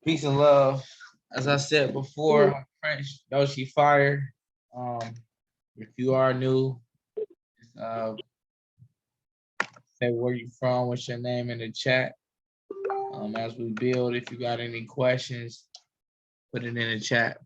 Peace and love. As I said before, French Yoshi Fire. If you are new, say where you from, what's your name in the chat. As we build, if you got any questions, put it in the chat.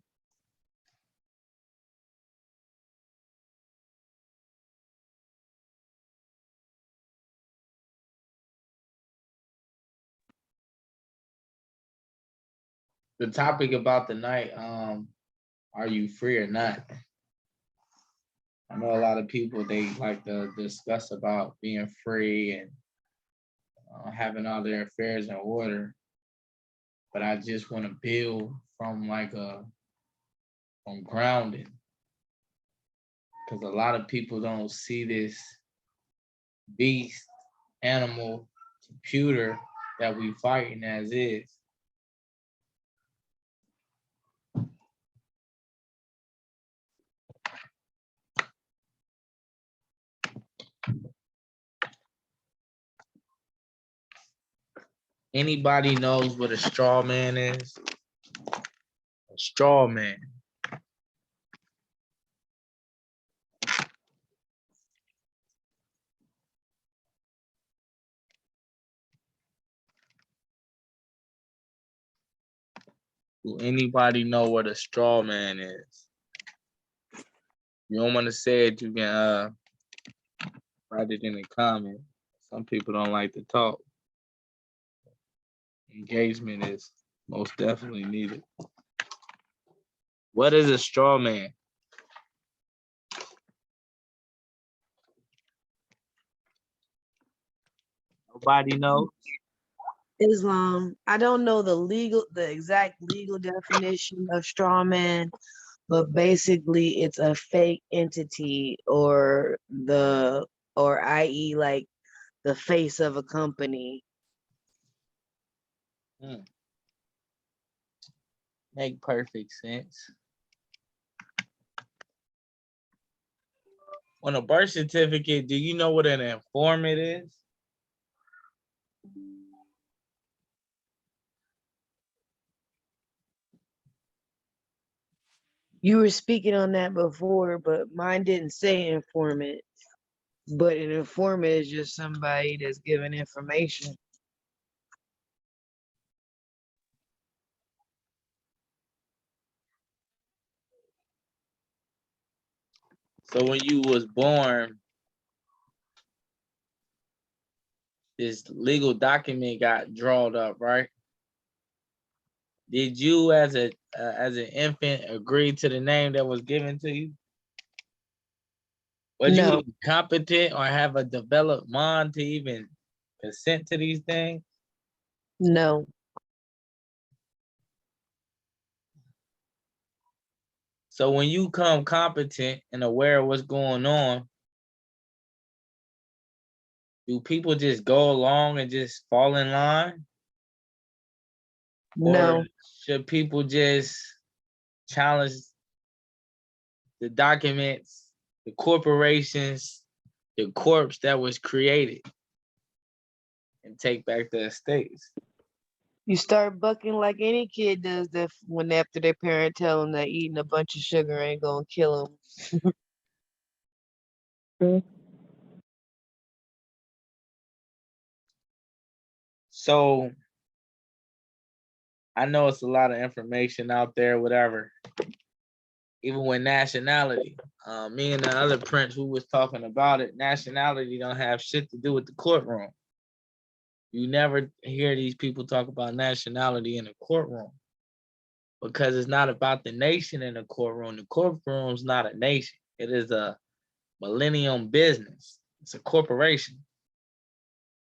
The topic about the night, are you free or not? I know a lot of people, they like to discuss about being free and having all their affairs in order. But I just want to build from from grounding. Because a lot of people don't see this beast, animal, computer that we fighting as is. Anybody knows what a straw man is? A straw man. Do anybody know what a straw man is? You don't want to say it, you can write it in the comment. Some people don't like to talk. Engagement is most definitely needed. What is a straw man? Nobody knows? Islam. I don't know the exact legal definition of straw man, but basically it's a fake entity or i.e. like the face of a company. Make perfect sense. On a birth certificate, do you know what an informant is? You were speaking on that before, but mine didn't say informant. But an informant is just somebody that's giving information. So when you was born, this legal document got drawn up, right? Did you, as an infant, agree to the name that was given to you? Was No. you competent or have a developed mind to even consent to these things? No. So when you come competent and aware of what's going on, do people just go along and just fall in line? No. Or should people just challenge the documents, the corporations, the corpse that was created, and take back the estates? You start bucking like any kid does that when after their parent tell them that eating a bunch of sugar ain't gonna kill them. So I know it's a lot of information out there, whatever. Even with nationality, me and the other prince who was talking about it, nationality don't have shit to do with the courtroom. You never hear these people talk about nationality in a courtroom because it's not about the nation in the courtroom. The courtroom's not a nation. It is a millennium business. It's a corporation.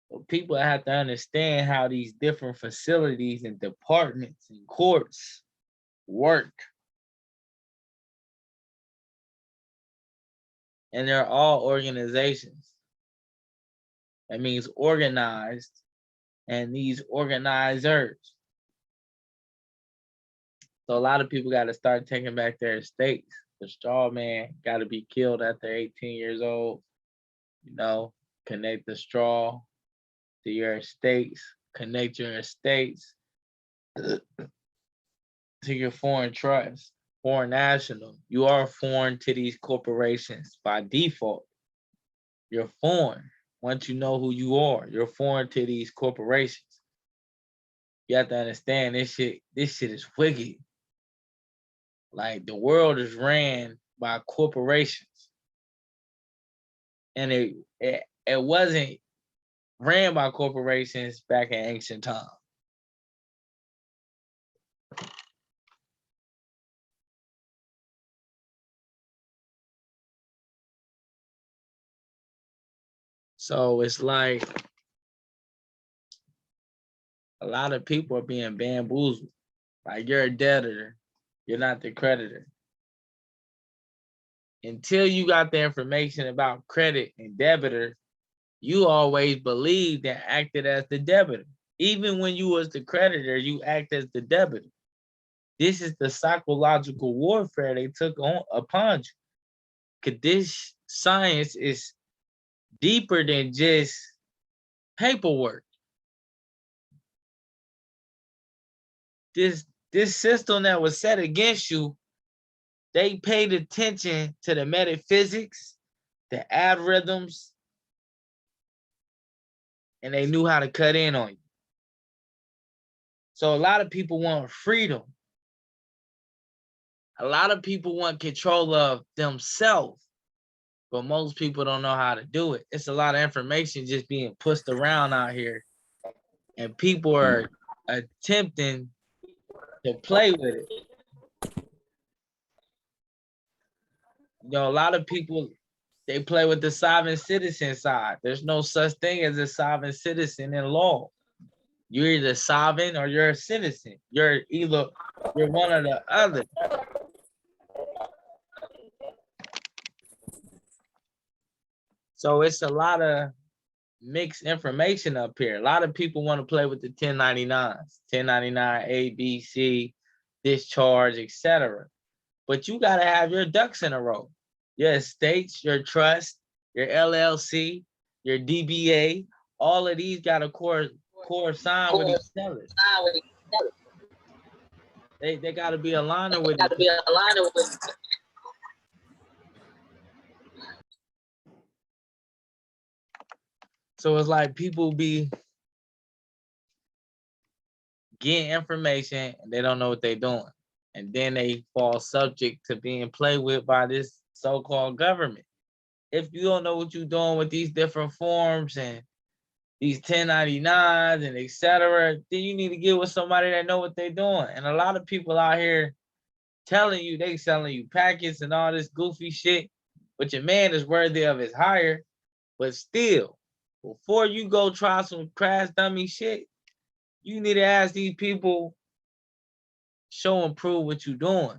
So people have to understand how these different facilities and departments and courts work. And they're all organizations. That means organized, and these organizers. So a lot of people got to start taking back their estates. The straw man got to be killed after 18 years old. You know, connect the straw to your estates, connect your estates to your foreign trust, foreign national. You are foreign to these corporations by default. You're foreign. Once you know who you are, you're foreign to these corporations. You have to understand this shit is wicked. Like the world is ran by corporations. And it wasn't ran by corporations back in ancient times. So it's like a lot of people are being bamboozled. Like you're a debtor, you're not the creditor. Until you got the information about credit and debitor, you always believed and acted as the debitor. Even when you was the creditor, you act as the debitor. This is the psychological warfare they took on upon you. Cause this science is deeper than just paperwork. This system that was set against you, they paid attention to the metaphysics, the algorithms, and they knew how to cut in on you. So a lot of people want freedom. A lot of people want control of themselves, but most people don't know how to do it. It's a lot of information just being pushed around out here, and people are attempting to play with it. You know, a lot of people, they play with the sovereign citizen side. There's no such thing as a sovereign citizen in law. You're either sovereign or you're a citizen. You're one or the other. So it's a lot of mixed information up here. A lot of people want to play with the 1099s, 1099 A, B, C, discharge, etc. But you got to have your ducks in a row. Your estates, your trust, your LLC, your DBA, all of these got to correspond with each other. They got to be aligned with each other. So it's like people be getting information and they don't know what they're doing. And then they fall subject to being played with by this so-called government. If you don't know what you're doing with these different forms and these 1099s and etc., then you need to get with somebody that know what they're doing. And a lot of people out here telling you they selling you packets and all this goofy shit, but your man is worthy of his hire. But still, before you go try some crash dummy shit, you need to ask these people, show and prove what you're doing.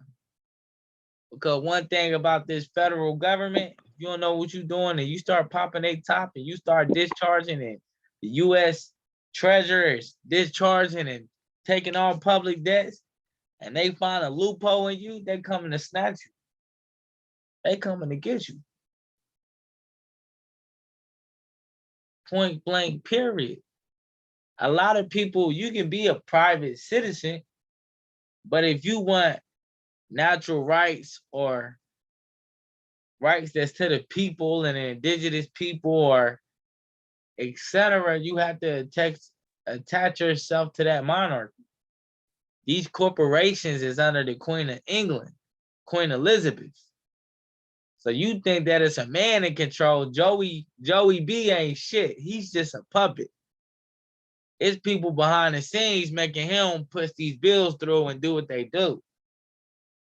Because one thing about this federal government, if you don't know what you're doing and you start popping a top and you start discharging it, the U.S. Treasurer is discharging and taking all public debts, and they find a loophole in you, they coming to snatch you. They coming to get you. Point blank, period. A lot of people, you can be a private citizen, but if you want natural rights or rights that's to the people and the indigenous people or etc., you have to attach yourself to that monarchy. These corporations is under the Queen of England, Queen Elizabeth. So you think that it's a man in control. Joey B ain't shit. He's just a puppet. It's people behind the scenes making him push these bills through and do what they do.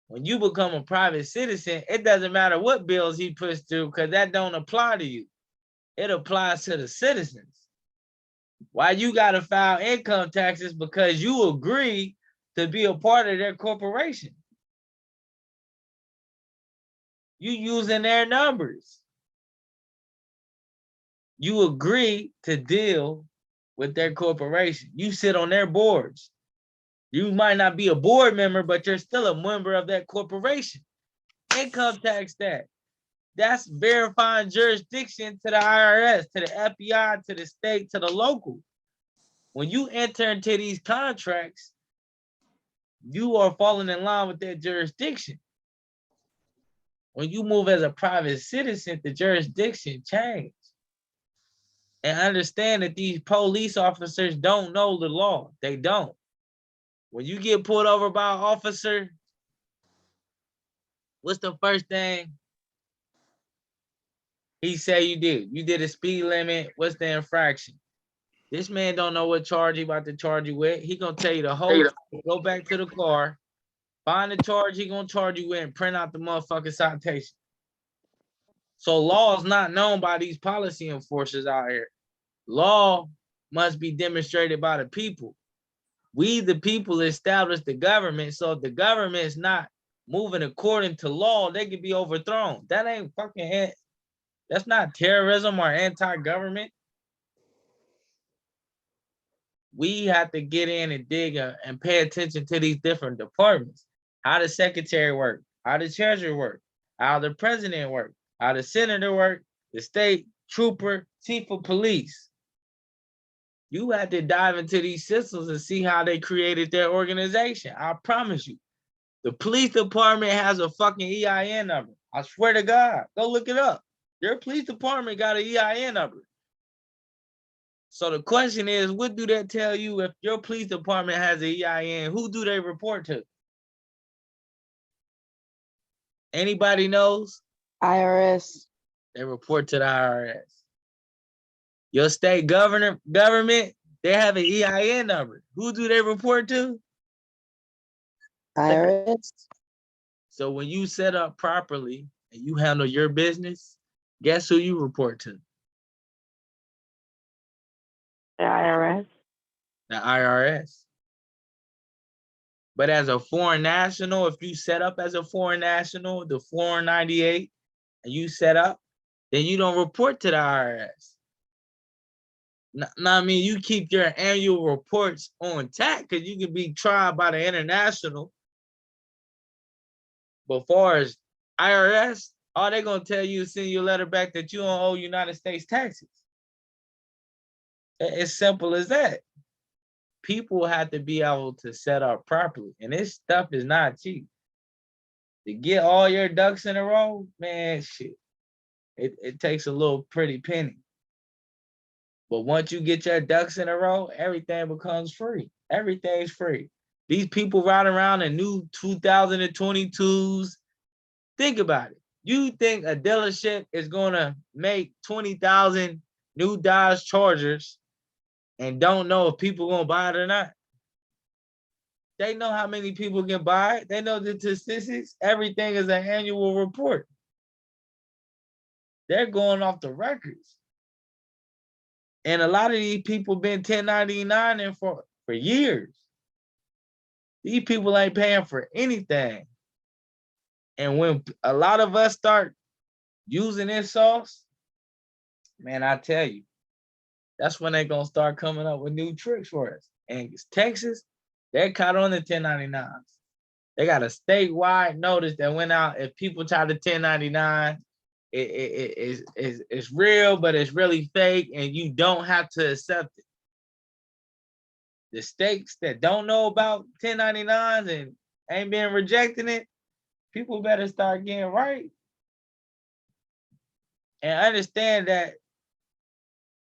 When you become a private citizen, it doesn't matter what bills he pushed through because that don't apply to you. It applies to the citizens. Why you got to file income taxes? Because you agree to be a part of their corporation. You using their numbers. You agree to deal with their corporation. You sit on their boards. You might not be a board member, but you're still a member of that corporation. Income tax that. That's verifying jurisdiction to the IRS, to the FBI, to the state, to the local. When you enter into these contracts, you are falling in line with that jurisdiction. When you move as a private citizen, the jurisdiction change. And understand that these police officers don't know the law. They don't. When you get pulled over by an officer, what's the first thing he say you did? You did a speed limit. What's the infraction? This man don't know what charge he about to charge you with. He gonna tell you the whole thing. Go back to the car, find the charge he gonna charge you with, and print out the motherfucking citation. So law is not known by these policy enforcers out here. Law must be demonstrated by the people. We, the people, establish the government. So if the government is not moving according to law, they can be overthrown. That ain't fucking, that's not terrorism or anti-government. We have to get in and dig and pay attention to these different departments. How the secretary work, how the treasurer work, how the president work, how the senator work, the state trooper, chief of police. You have to dive into these systems and see how they created their organization. I promise you. The police department has a fucking EIN number. I swear to God. Go look it up. Your police department got an EIN number. So the question is, what do that tell you if your police department has an EIN? Who do they report to? Anybody knows? IRS. They report to the IRS. Your state government, they have an EIN number. Who do they report to? IRS. So when you set up properly and you handle your business, guess who you report to? The IRS. The IRS. But as a foreign national, if you set up as a foreign national, the 498, and you set up, then you don't report to the IRS. I mean, you keep your annual reports on tack because you can be tried by the international. But far as IRS, all they're going to tell you is send you a letter back that you don't owe United States taxes. It's simple as that. People have to be able to set up properly. And this stuff is not cheap. To get all your ducks in a row, man, shit. It takes a little pretty penny. But once you get your ducks in a row, everything becomes free. Everything's free. These people riding around in new 2022s. Think about it. You think a dealership is going to make 20,000 new Dodge Chargers and don't know if people going to buy it or not? They know how many people can buy it. They know the statistics. Everything is an annual report. They're going off the records. And a lot of these people been 1099 for years. These people ain't paying for anything. And when a lot of us start using this sauce, man, I tell you, that's when they're going to start coming up with new tricks for us. And Texas, they're caught on the 1099s. They got a statewide notice that went out. If people try to 1099, it's real, but it's really fake, and you don't have to accept it. The states that don't know about 1099s and ain't been rejecting it, people better start getting right. And understand that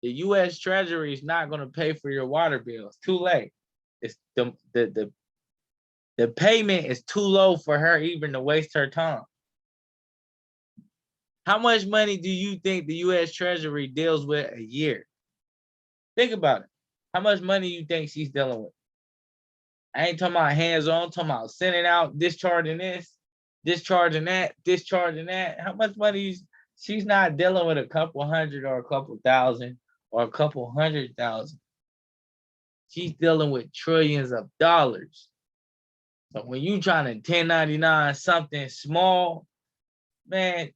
the U.S. Treasury is not going to pay for your water bill. It's too late. It's the payment is too low for her even to waste her time. How much money do you think the U.S. Treasury deals with a year? Think about it. How much money you think she's dealing with? I ain't talking about hands-on, I'm talking about sending out, discharging this, discharging that, discharging that. How much money she's not dealing with a couple hundred or a couple thousand or a couple 100,000. She's dealing with trillions of dollars. So when you trying to 1099 something small, man,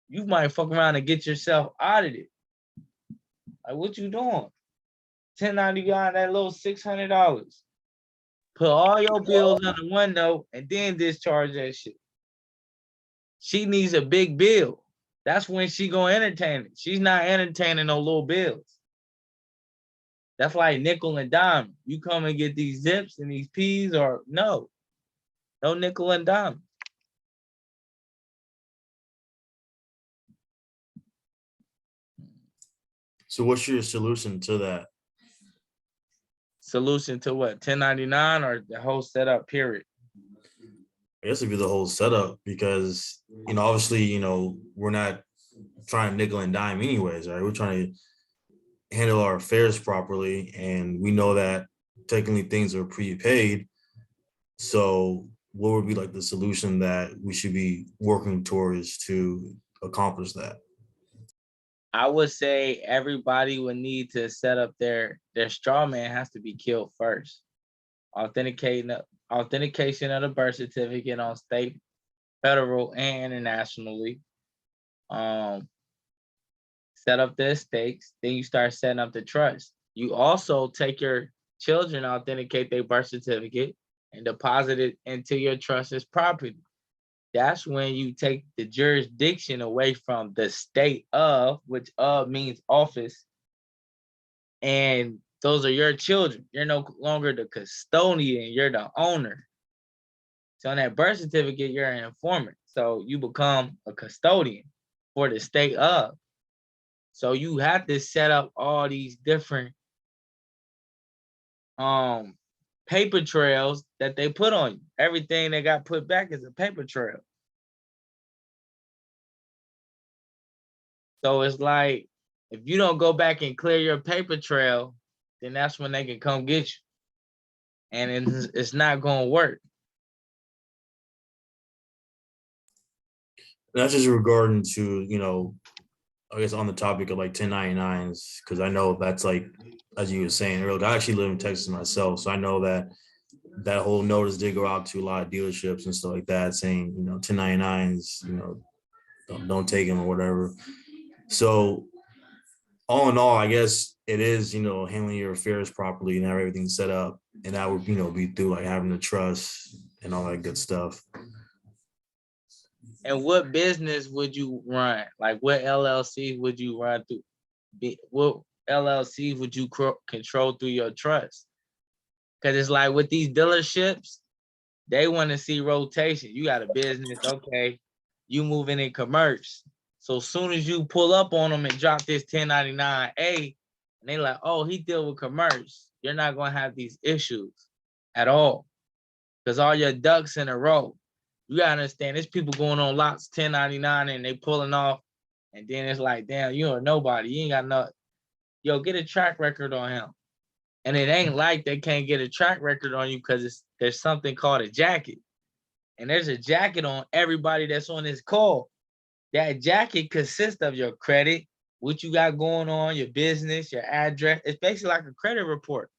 you might fuck around and get yourself audited. Like, what you doing? 1099 that little $600. Put all your bills on the one note and then discharge that shit. She needs a big bill. That's when she gonna entertain it. She's not entertaining no little bills. That's like nickel and dime. You come and get these zips and these peas, or no nickel and dime. So what's your solution to that? Solution to what? 1099 or the whole setup period? I guess it'd be the whole setup because, obviously, we're not trying to nickel and dime anyways, right? We're trying to handle our affairs properly. And we know that technically things are prepaid. So what would be like the solution that we should be working towards to accomplish that? I would say everybody would need to set up their straw man has to be killed first. Authentication of the birth certificate on state, federal, and internationally. Set up the estates, then you start setting up the trust. You also take your children, authenticate their birth certificate, and deposit it into your trust as property. That's when you take the jurisdiction away from the state of, which of means office, and those are your children. You're no longer the custodian, you're the owner. So on that birth certificate, you're an informant. So you become a custodian for the state of. So you have to set up all these different paper trails that they put on you. Everything that got put back is a paper trail. So it's like, if you don't go back and clear your paper trail, then that's when they can come get you. And it's not going to work. That's just regarding to, I guess on the topic of like 1099s, because I know that's like, as you were saying earlier, I actually live in Texas myself. So I know that whole notice did go out to a lot of dealerships and stuff like that saying, 1099s, don't take them or whatever. So all in all, I guess it is, handling your affairs properly and have everything set up. And that would, be through like having the trust and all that good stuff. And what business would you run? Like what LLC would you run through? What LLC would you control through your trust? Because it's like with these dealerships, they want to see rotation. You got a business, okay, you moving in commerce. So as soon as you pull up on them and drop this 1099A, and they like, oh, he deal with commerce, you're not going to have these issues at all because all your ducks in a row. You got to understand, there's people going on lots 1099 and they pulling off, and then it's like, damn, you are nobody. You ain't got nothing. Yo, get a track record on him. And it ain't like they can't get a track record on you because there's something called a jacket. And there's a jacket on everybody that's on this call. That jacket consists of your credit, what you got going on, your business, your address. It's basically like a credit report.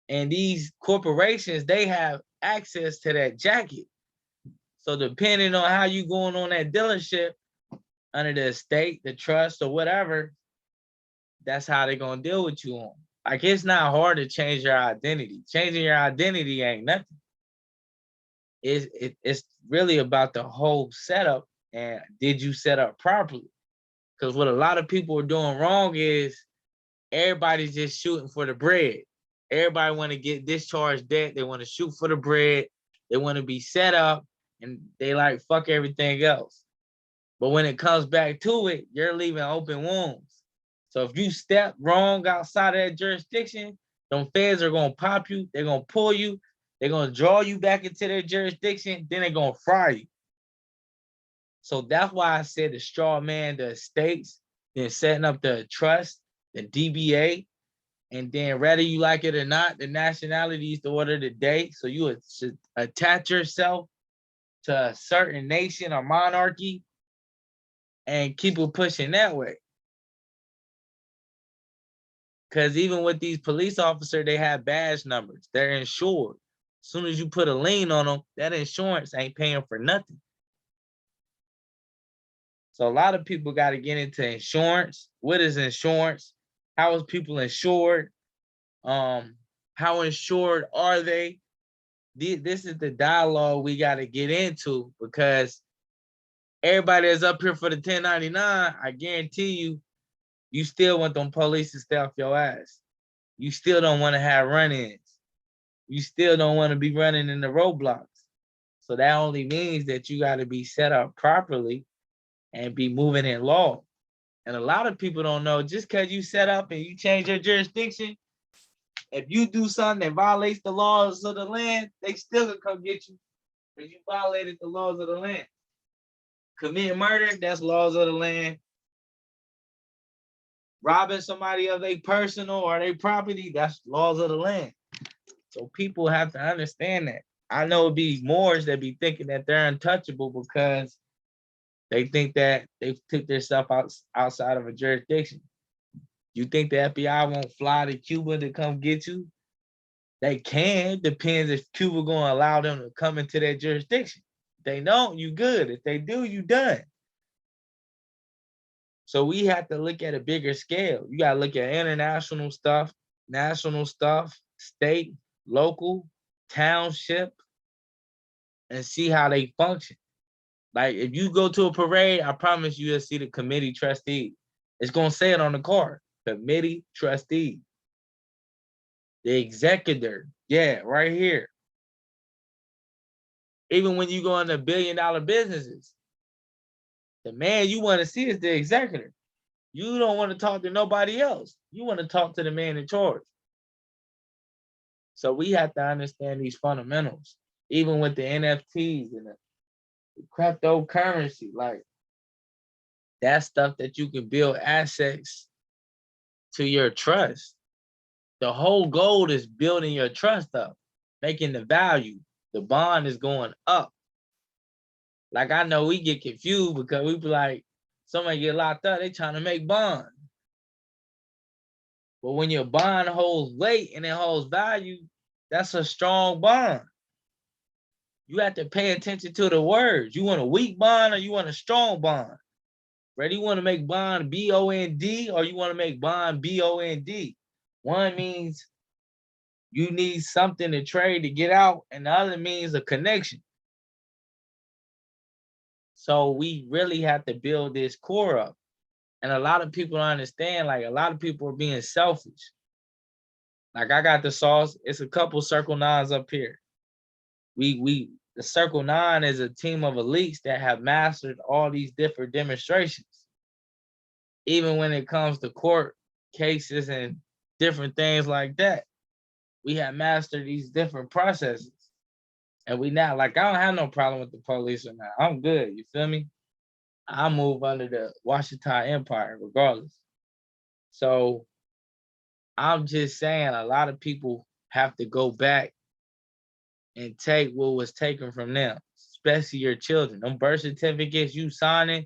And these corporations, they have access to that jacket. So depending on how you going on that dealership, under the estate, the trust, or whatever, that's how they're going to deal with you on. Like, it's not hard to change your identity. Changing your identity ain't nothing. It's really about the whole setup and did you set up properly? Because what a lot of people are doing wrong is everybody's just shooting for the bread. Everybody want to get discharged debt. They want to shoot for the bread. They want to be set up and they like fuck everything else. But when it comes back to it, you're leaving open wounds. So if you step wrong outside of that jurisdiction, them feds are going to pop you. They're going to pull you. They're going to draw you back into their jurisdiction. Then they're going to fry you. So that's why I said the straw man, the estates, then setting up the trust, the DBA, and then whether you like it or not, the nationality is the order of the day. So you should attach yourself to a certain nation or monarchy and keep it pushing that way. Because even with these police officers, they have badge numbers. They're insured. As soon as you put a lien on them, that insurance ain't paying for nothing. So a lot of people got to get into insurance. What is insurance? How is people insured? How insured are they? This is the dialogue we got to get into, because everybody that's up here for the 1099, I guarantee you, you still want them police to stay off your ass. You still don't want to have run-ins. You still don't want to be running in the roadblocks. So that only means that you got to be set up properly and be moving in law. And a lot of people don't know, just because you set up and you change your jurisdiction, if you do something that violates the laws of the land, they still gonna come get you because you violated the laws of the land. Commit murder, that's laws of the land. Robbing somebody of their personal or their property, that's laws of the land. So people have to understand that. I know it be Moors that be thinking that they're untouchable because they think that they took their stuff outside of a jurisdiction. You think the FBI won't fly to Cuba to come get you? They can. Depends if Cuba gonna allow them to come into their jurisdiction. If they don't, you good. If they do, you done. So we have to look at a bigger scale. You gotta look at international stuff, national stuff, state, local, township, and see how they function. Like if you go to a parade, I promise you'll see the committee trustee. It's gonna say it on the card. Committee trustee. The executor. Yeah, right here. Even when you go into billion-dollar businesses, the man you want to see is the executor. You don't want to talk to nobody else. You want to talk to the man in charge. So we have to understand these fundamentals, even with the NFTs and the cryptocurrency, like that's stuff that you can build assets to your trust. The whole goal is building your trust up, making the value. The bond is going up. Like I know we get confused because we be like, somebody get locked up, they trying to make bond. But when your bond holds weight and it holds value, that's a strong bond. You have to pay attention to the words. You want a weak bond or you want a strong bond? Ready? You want to make bond B-O-N-D or you want to make bond B-O-N-D? One means you need something to trade to get out, and the other means a connection. So we really have to build this core up. And a lot of people don't understand, like a lot of people are being selfish. Like I got the sauce. It's a couple CircleNines up here. The CircleNine is a team of elites that have mastered all these different demonstrations. Even when it comes to court cases and different things like that, we have mastered these different processes. And we now, like, I don't have no problem with the police or not. I'm good, you feel me? I move under the Washington Empire regardless. So I'm just saying a lot of people have to go back and take what was taken from them, especially your children. Them birth certificates you signing,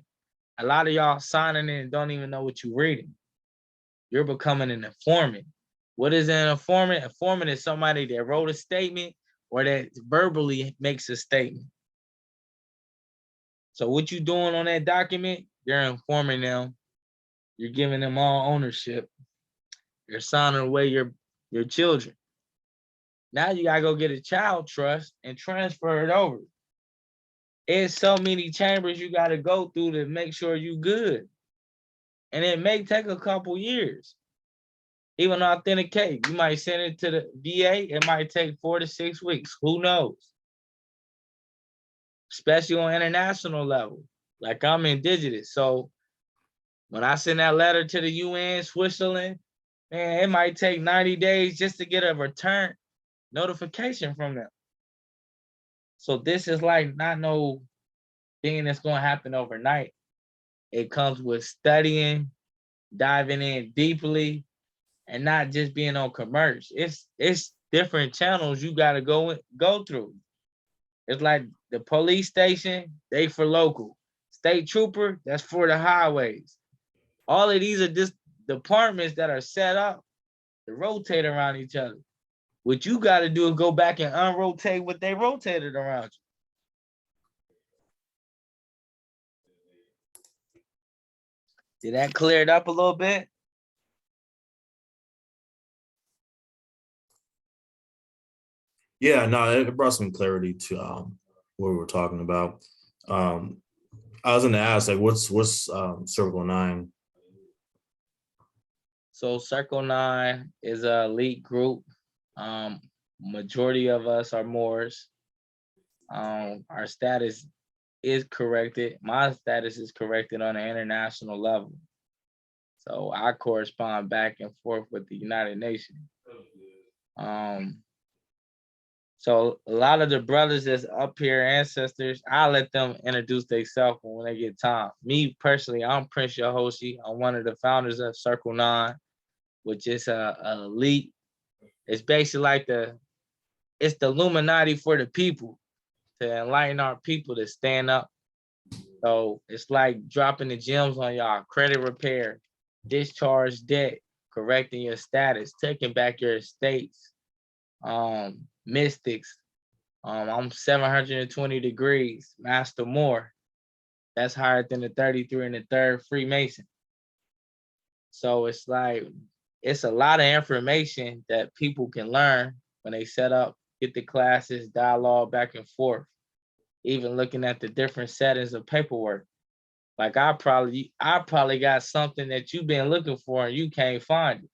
a lot of y'all signing it and don't even know what you're reading. You're becoming an informant. What is an informant? Informant is somebody that wrote a statement or that verbally makes a statement. So what you doing on that document, you're informing them. You're giving them all ownership. You're signing away your children. Now you gotta go get a child trust and transfer it over. It's so many chambers you gotta go through to make sure you good. And it may take a couple years. Even authenticate, you might send it to the VA, it might take 4 to 6 weeks. Who knows? Especially on international level. Like I'm indigenous. So when I send that letter to the UN, Switzerland, man, it might take 90 days just to get a return notification from them. So this is like not no thing that's gonna happen overnight. It comes with studying, diving in deeply, and not just being on commerce. It's different channels you gotta go through. It's like the police station, they for local. State trooper, that's for the highways. All of these are just departments that are set up to rotate around each other. What you got to do is go back and unrotate what they rotated around you. Did that clear it up a little bit? Yeah, no, it brought some clarity to what we were talking about. I was gonna ask, like, what's CircleNine? So CircleNine is a elite group. Majority of us are Moors. Our status is corrected. My status is corrected on an international level. So I correspond back and forth with the United Nations. So a lot of the brothers that's up here, ancestors, I let them introduce themselves when they get time. Me personally, I'm Prince Yahoshi. I'm one of the founders of CircleNine, which is a elite. It's basically like it's the Illuminati for the people, to enlighten our people to stand up. So it's like dropping the gems on y'all: credit repair, discharge debt, correcting your status, taking back your estates, mystics. I'm 720 degrees, Master Moore. That's higher than the 33 and the third Freemason. So it's like, it's a lot of information that people can learn when they set up, get the classes, dialogue back and forth, even looking at the different settings of paperwork. Like I probably got something that you've been looking for and you can't find it.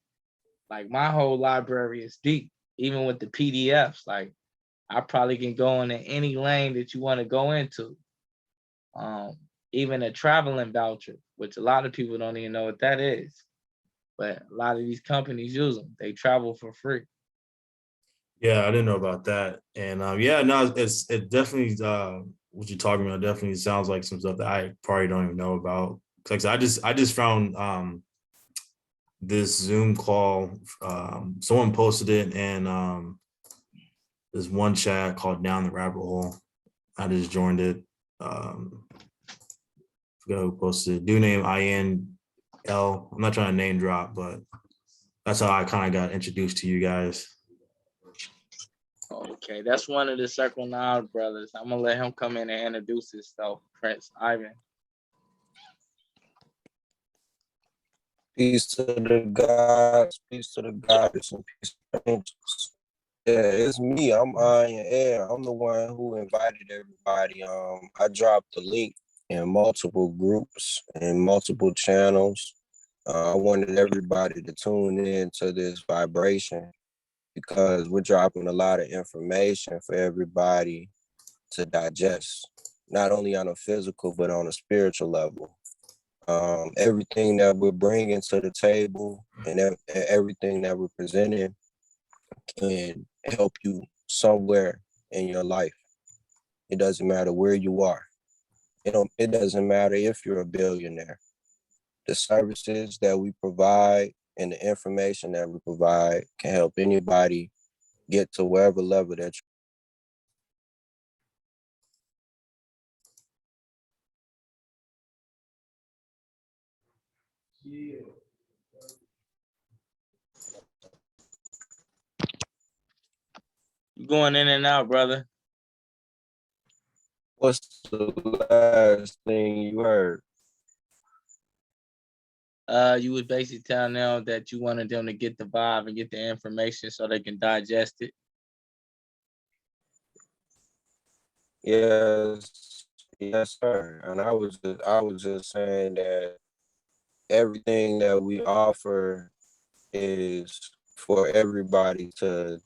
Like my whole library is deep, even with the PDFs. Like I probably can go into any lane that you want to go into. Even a traveling voucher, which a lot of people don't even know what that is. But a lot of these companies use them. They travel for free. Yeah, I didn't know about that. And yeah, no, it definitely what you're talking about definitely sounds like some stuff that I probably don't even know about. Cause I just found this Zoom call. Someone posted it in this one chat called Down the Rabbit Hole. I just joined it. Forgot who posted it. Dude named INL. I'm not trying to name drop, but that's how I kind of got introduced to you guys. Okay, that's one of the CircleNine brothers. I'm gonna let him come in and introduce himself, Prince Ivan. Peace to the gods, peace to the goddess, and peace to the angels. Yeah, it's me. I'm Iron Air. I'm the one who invited everybody. I dropped the link in multiple groups and multiple channels. I wanted everybody to tune in to this vibration because we're dropping a lot of information for everybody to digest, not only on a physical, but on a spiritual level. Everything that we're bringing to the table and everything that we're presenting can help you somewhere in your life. It doesn't matter where you are. It doesn't matter if you're a billionaire. The services that we provide and the information that we provide can help anybody get to wherever level that You going in and out, brother. What's the last thing you heard? You was basically telling them that you wanted them to get the vibe and get the information so they can digest it. Yes, sir. And I was just saying that everything that we offer is for everybody to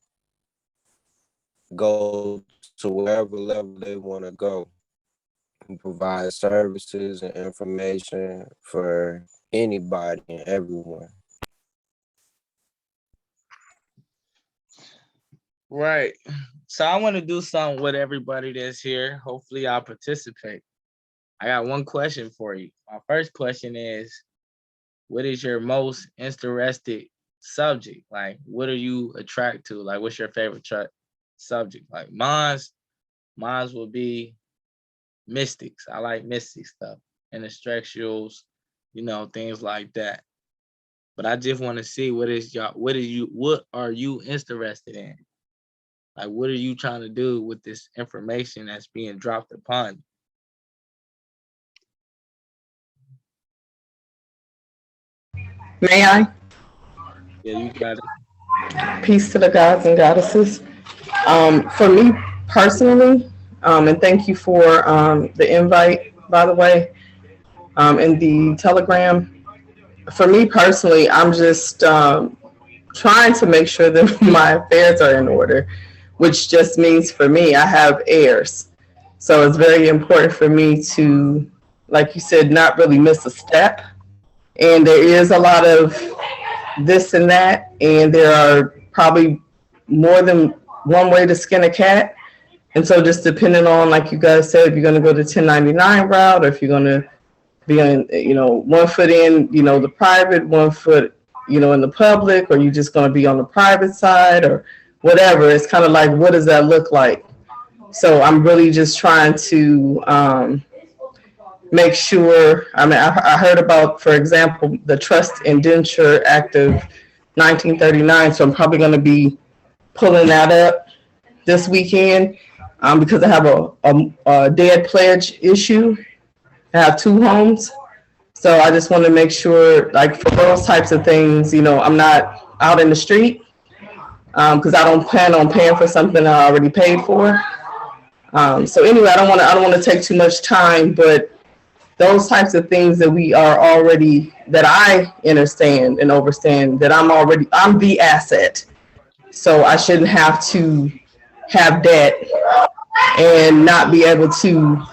go to wherever level they want to go and provide services and information for anybody and everyone. Right. So I want to do something with everybody that's here. Hopefully I'll participate. I got one question for you. My first question is, what is your most interested subject? Like, what are you attracted to? Like, what's your favorite subject? Like mine's will be mystics. I like mystic stuff and intellectuals, things like that. But I just want to see what are you interested in? Like, what are you trying to do with this information that's being dropped upon you? May I? Yeah, you got it. Peace to the gods and goddesses. For me personally, and thank you for the invite, by the way, in the Telegram. for me personally, I'm just trying to make sure that my affairs are in order, which just means for me, I have heirs. So it's very important for me to, like you said, not really miss a step. And there is a lot of this and that, and there are probably more than one way to skin a cat. And so just depending on, like you guys said, if you're going to go the 1099 route, or if you're going to be on, 1 foot in, the private, 1 foot, in the public, or you're just going to be on the private side or whatever. It's kind of like, what does that look like? So I'm really just trying to make sure. I mean, I heard about, for example, the Trust Indenture Act of 1939. So I'm probably going to be pulling that up this weekend because I have a dead pledge issue. I have 2 homes. So I just want to make sure, like for those types of things, I'm not out in the street because I don't plan on paying for something I already paid for. So anyway, I don't want to take too much time, but those types of things that that I understand and overstand, that I'm the asset. So I shouldn't have to have debt and not be able to,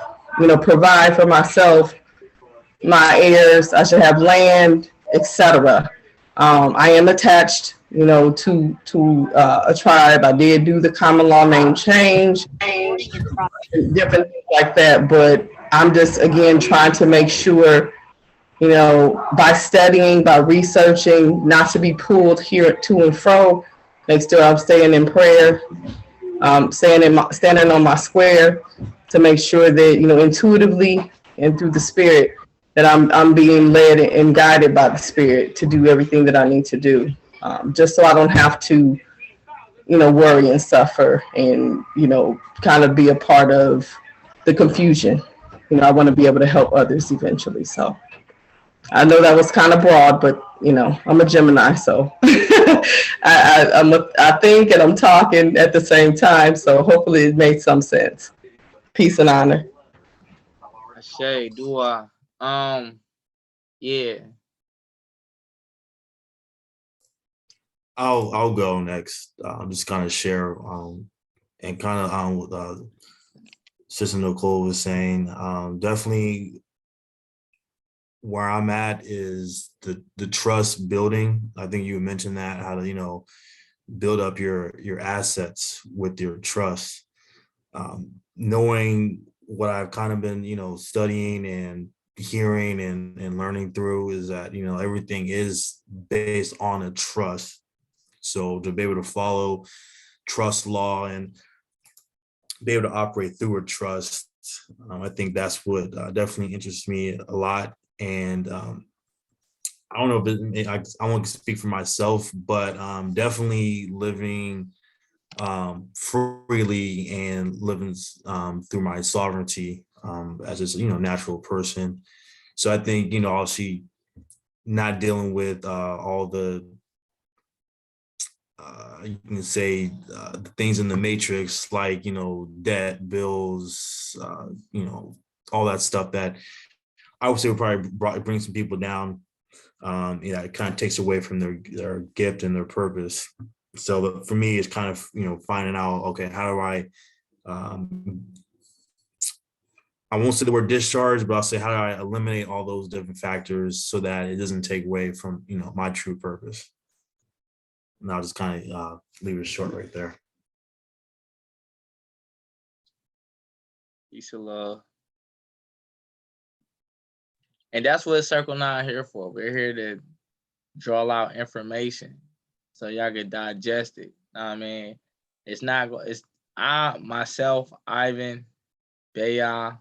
provide for myself, my heirs. I should have land, etc. I am attached, to a tribe. I did do the common law name change, different things like that. But I'm just again trying to make sure, by studying, by researching, not to be pulled here to and fro. Make sure I'm staying in prayer, standing on my square to make sure that intuitively and through the spirit that I'm being led and guided by the spirit to do everything that I need to do, just so I don't have to worry and suffer and kind of be a part of the confusion. I want to be able to help others eventually. So I know that was kind of broad, but I'm a Gemini, so I think and I'm talking at the same time. So hopefully it made some sense. Peace and honor. Shay, do I? Yeah. I'll go next. I'm just kind of share and kind of what Sister Nicole was saying. Definitely where I'm at is the trust building. I think you mentioned that, how to build up your assets with your trust. Knowing what I've kind of been studying and hearing and learning through is that everything is based on a trust. So to be able to follow trust law and be able to operate through a trust, I think that's what definitely interests me a lot. And I don't know if I won't speak for myself, but definitely living freely and living through my sovereignty as a natural person. So I think obviously not dealing with all the you can say the things in the matrix, like debt, bills, all that stuff that I would say would probably bring some people down. It kind of takes away from their gift and their purpose. So for me, it's kind of finding out, okay, how do I won't say the word discharge, but I'll say how do I eliminate all those different factors so that it doesn't take away from my true purpose. And I'll just kind of leave it short right there. Peace and love. And that's what CircleNine here for. We're here to draw out information so y'all can digest it. I mean, it's myself, Ivan, Baya,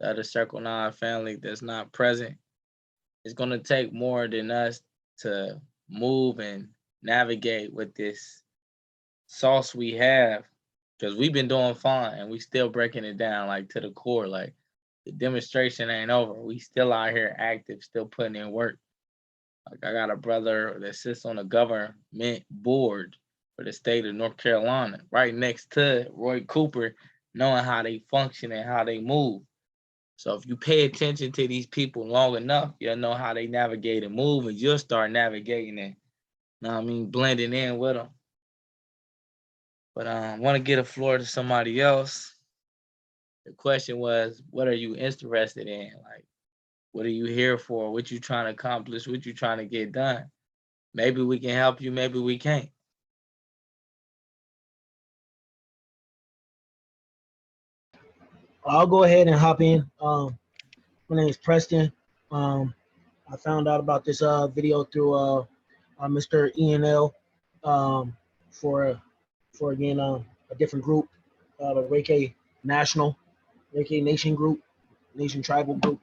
the other CircleNine family that's not present. It's gonna take more than us to move and navigate with this sauce we have, because we've been doing fine and we still breaking it down like to the core. Like the demonstration ain't over. We still out here active, still putting in work. Like I got a brother that sits on the government board for the state of North Carolina, right next to Roy Cooper, knowing how they function and how they move. So if you pay attention to these people long enough, you'll know how they navigate and move, and you'll start navigating it. Know what I mean? Blending in with them. But I want to get a floor to somebody else. The question was, what are you interested in? Like, what are you here for? What you trying to accomplish? What you trying to get done? Maybe we can help you. Maybe we can't. I'll go ahead and hop in. My name is Preston. I found out about this video through Mr. ENL um, for again a different group, the Reiki Nation group, Nation Tribal group.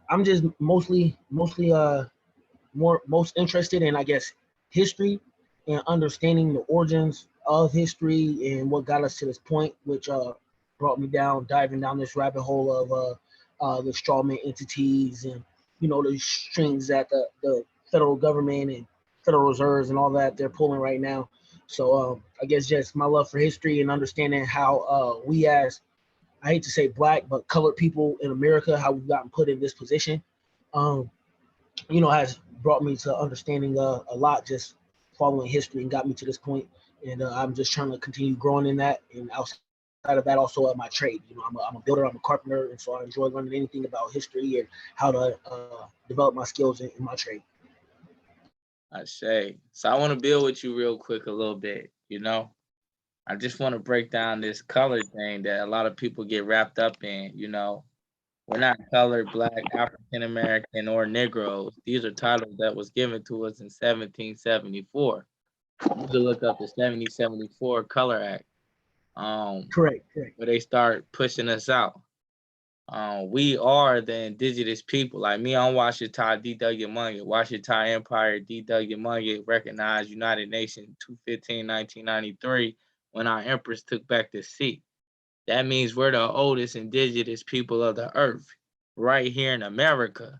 I'm just mostly most interested in, I guess, history and understanding the origins of history and what got us to this point, which brought me diving down this rabbit hole of the strawman entities and, you know, the strings that the federal government and Federal Reserves and all that they're pulling right now. So I guess just my love for history and understanding how we as, I hate to say black, but colored people in America, how we've gotten put in this position, you know, has brought me to understanding a lot, just following history, and got me to this point. And I'm just trying to continue growing in that. And outside of that, also my trade. You know, I'm a builder, I'm a carpenter, and so I enjoy learning anything about history and how to develop my skills in my trade. I say. So I want to build with you real quick a little bit, you know? I just want to break down this color thing that a lot of people get wrapped up in, you know? We're not colored, black, African American, or Negroes. These are titles that was given to us in 1774. You can look up the 1774 Color Act. Correct. Where they start pushing us out. We are the indigenous people. Like me, I'm Washita D.W. Mungett, Washita Empire D.W. Mungett, recognized United Nations 2/15/1993 when our empress took back the seat. That means we're the oldest indigenous people of the earth. Right here in America,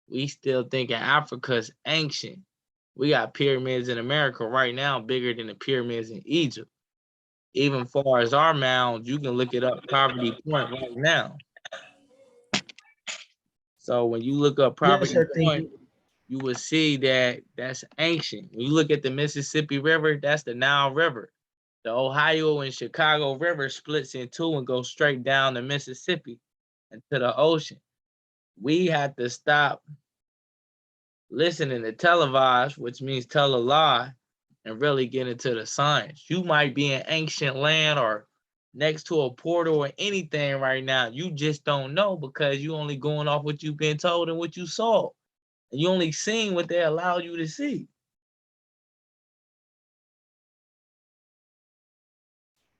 we still thinking Africa's ancient. We got pyramids in America right now bigger than the pyramids in Egypt. Even far as our mounds, you can look it up, Poverty Point right now. So when you look up Yes, Poverty sir. Thank Point, you. you will see that that's ancient. When you look at the Mississippi River, that's the Nile River. The Ohio and Chicago River splits in two and goes straight down the Mississippi into the ocean. We have to stop listening to televised, which means tell a lie, and really get into the science. You might be in ancient land or next to a portal or anything right now. You just don't know because you only going off what you've been told and what you saw. And you only seen what they allowed you to see.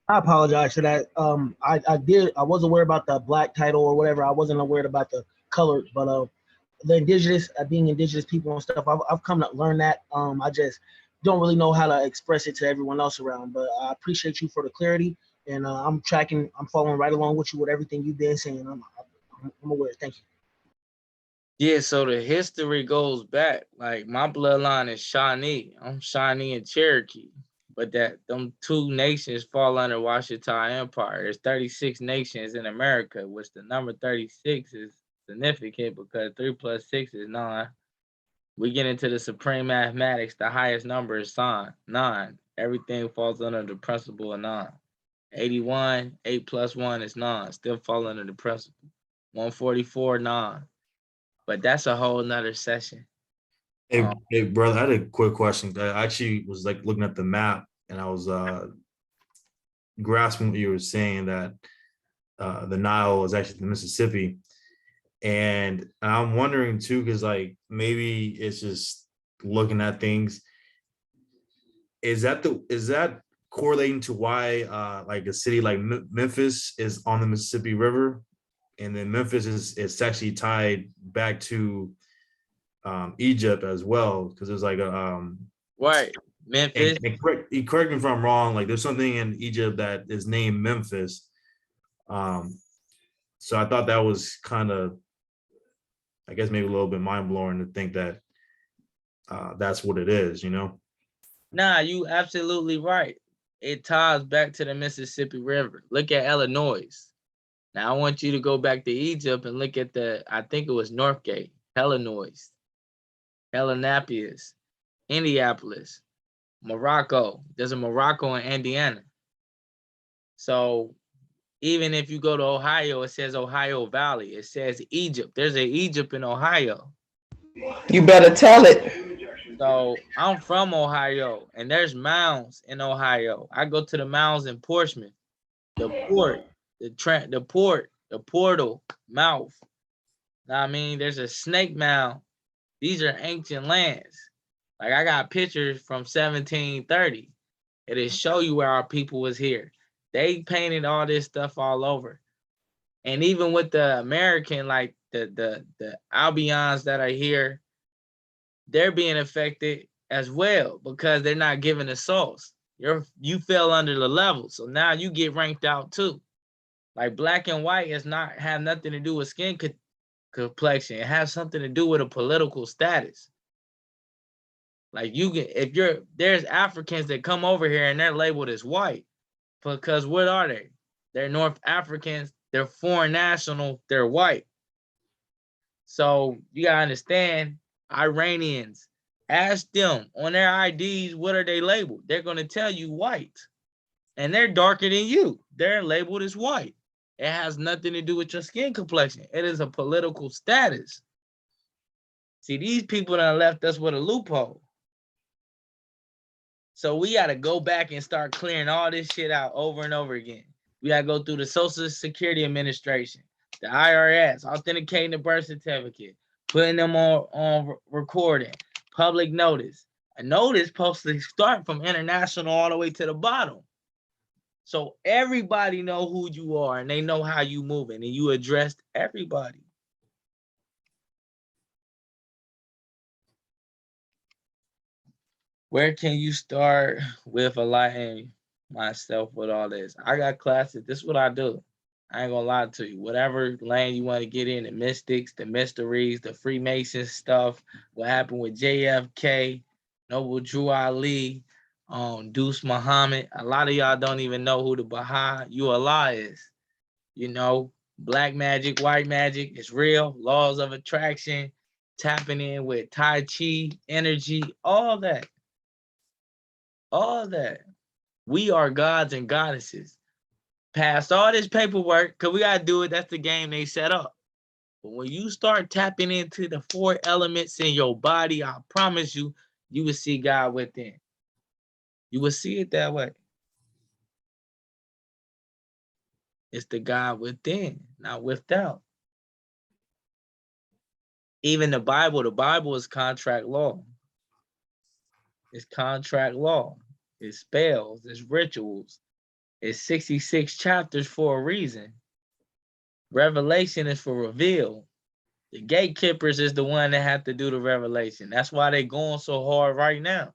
I apologize for that. I was aware about the black title or whatever. I wasn't aware about the colors, but the indigenous, being indigenous people and stuff, I've come to learn that. I just don't really know how to express it to everyone else around, but I appreciate you for the clarity, and I'm following right along with you with everything you've been saying. I'm aware. Thank you. Yeah, so the history goes back. Like my bloodline is Shawnee. I'm Shawnee and Cherokee. But that them two nations fall under Washita Empire. There's 36 nations in America, which the number 36 is significant because 3 plus 6 is 9. We get into the supreme mathematics, the highest number is 9. Everything falls under the principle of 9. 81, 8 plus 1 is 9, still fall under the principle. 144, 9. But that's a whole nother session. Hey, brother, I had a quick question. I actually was like looking at the map and I was grasping what you were saying that the Nile is actually the Mississippi. And I'm wondering too, because like maybe it's just looking at things. Is that correlating to why like a city like Memphis is on the Mississippi River, and then Memphis is actually tied back to Egypt as well, because there's like a right, Memphis. And correct me if I'm wrong. Like there's something in Egypt that is named Memphis. So I thought that was kind of, I guess maybe a little bit mind blowing to think that that's what it is, you know? Nah, you absolutely right. It ties back to the Mississippi River. Look at Illinois. Now I want you to go back to Egypt and look at I think it was Northgate, Helinois, Helionapolis, Indianapolis, Morocco. There's a Morocco in Indiana. So even if you go to Ohio, it says Ohio Valley. It says Egypt. There's an Egypt in Ohio. You better tell it. So I'm from Ohio, and there's mounds in Ohio. I go to the mounds in Portsmouth, the port, the portal, mouth. Now, I mean, there's a snake mound. These are ancient lands. Like I got pictures from 1730. It'll show you where our people was here. They painted all this stuff all over. And even with the American, like the Albions that are here, they're being affected as well because they're not giving the sauce. You fell under the level, so now you get ranked out too. Like black and white has not have nothing to do with skin complexion. It has something to do with a political status. Like you get there's Africans that come over here and they're labeled as white because what are they? They're North Africans. They're foreign national. They're white. So you gotta understand, Iranians, ask them on their IDs, what are they labeled? They're gonna tell you white, and they're darker than you. They're labeled as white. It has nothing to do with your skin complexion. It is a political status. See, these people that left us with a loophole. So we gotta go back and start clearing all this shit out over and over again. We gotta go through the Social Security Administration, the IRS, authenticating the birth certificate, putting them on recording, public notice. A notice supposed to start from international all the way to the bottom. So everybody know who you are and they know how you moving and you addressed everybody. Where can you start with enlightening myself with all this? I got classes. This is what I do. I ain't gonna lie to you. Whatever lane you want to get in, the mystics, the mysteries, the Freemason stuff, what happened with JFK, Noble Drew Ali, Deuce Muhammad. A lot of y'all don't even know who the Baha Allah is. You know, black magic, white magic, it's real. Laws of attraction, tapping in with Tai Chi, energy, all that. All that. We are gods and goddesses. Past all this paperwork, because we got to do it. That's the game they set up. But when you start tapping into the 4 elements in your body, I promise you, you will see God within. You will see it that way. It's the God within, not without. Even the Bible is contract law. It's contract law. It's spells. It's rituals. It's 66 chapters for a reason. Revelation is for reveal. The gatekeepers is the one that have to do the revelation. That's why they going so hard right now.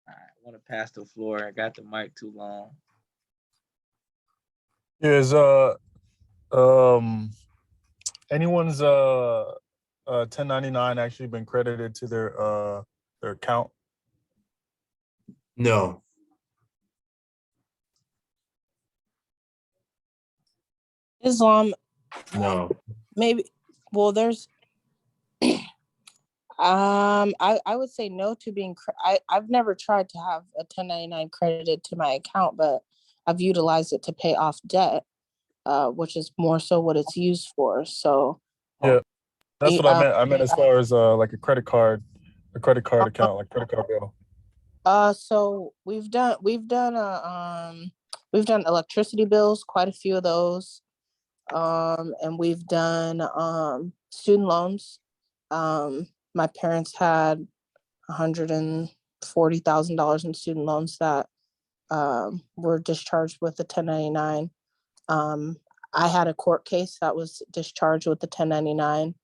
All right, I want to pass the floor. I got the mic too long. Is anyone's 1099 actually been credited to their account? No. Islam, No. maybe. Well, there's. I would say no to being. I've never tried to have a 1099 credited to my account, but I've utilized it to pay off debt, which is more so what it's used for. So. Yeah, that's what I meant. I meant as far as like a credit card account, like credit card bill. So we've done electricity bills, quite a few of those. And we've done student loans. My parents had $140,000 in student loans that were discharged with the 1099. I had a court case that was discharged with the 1099.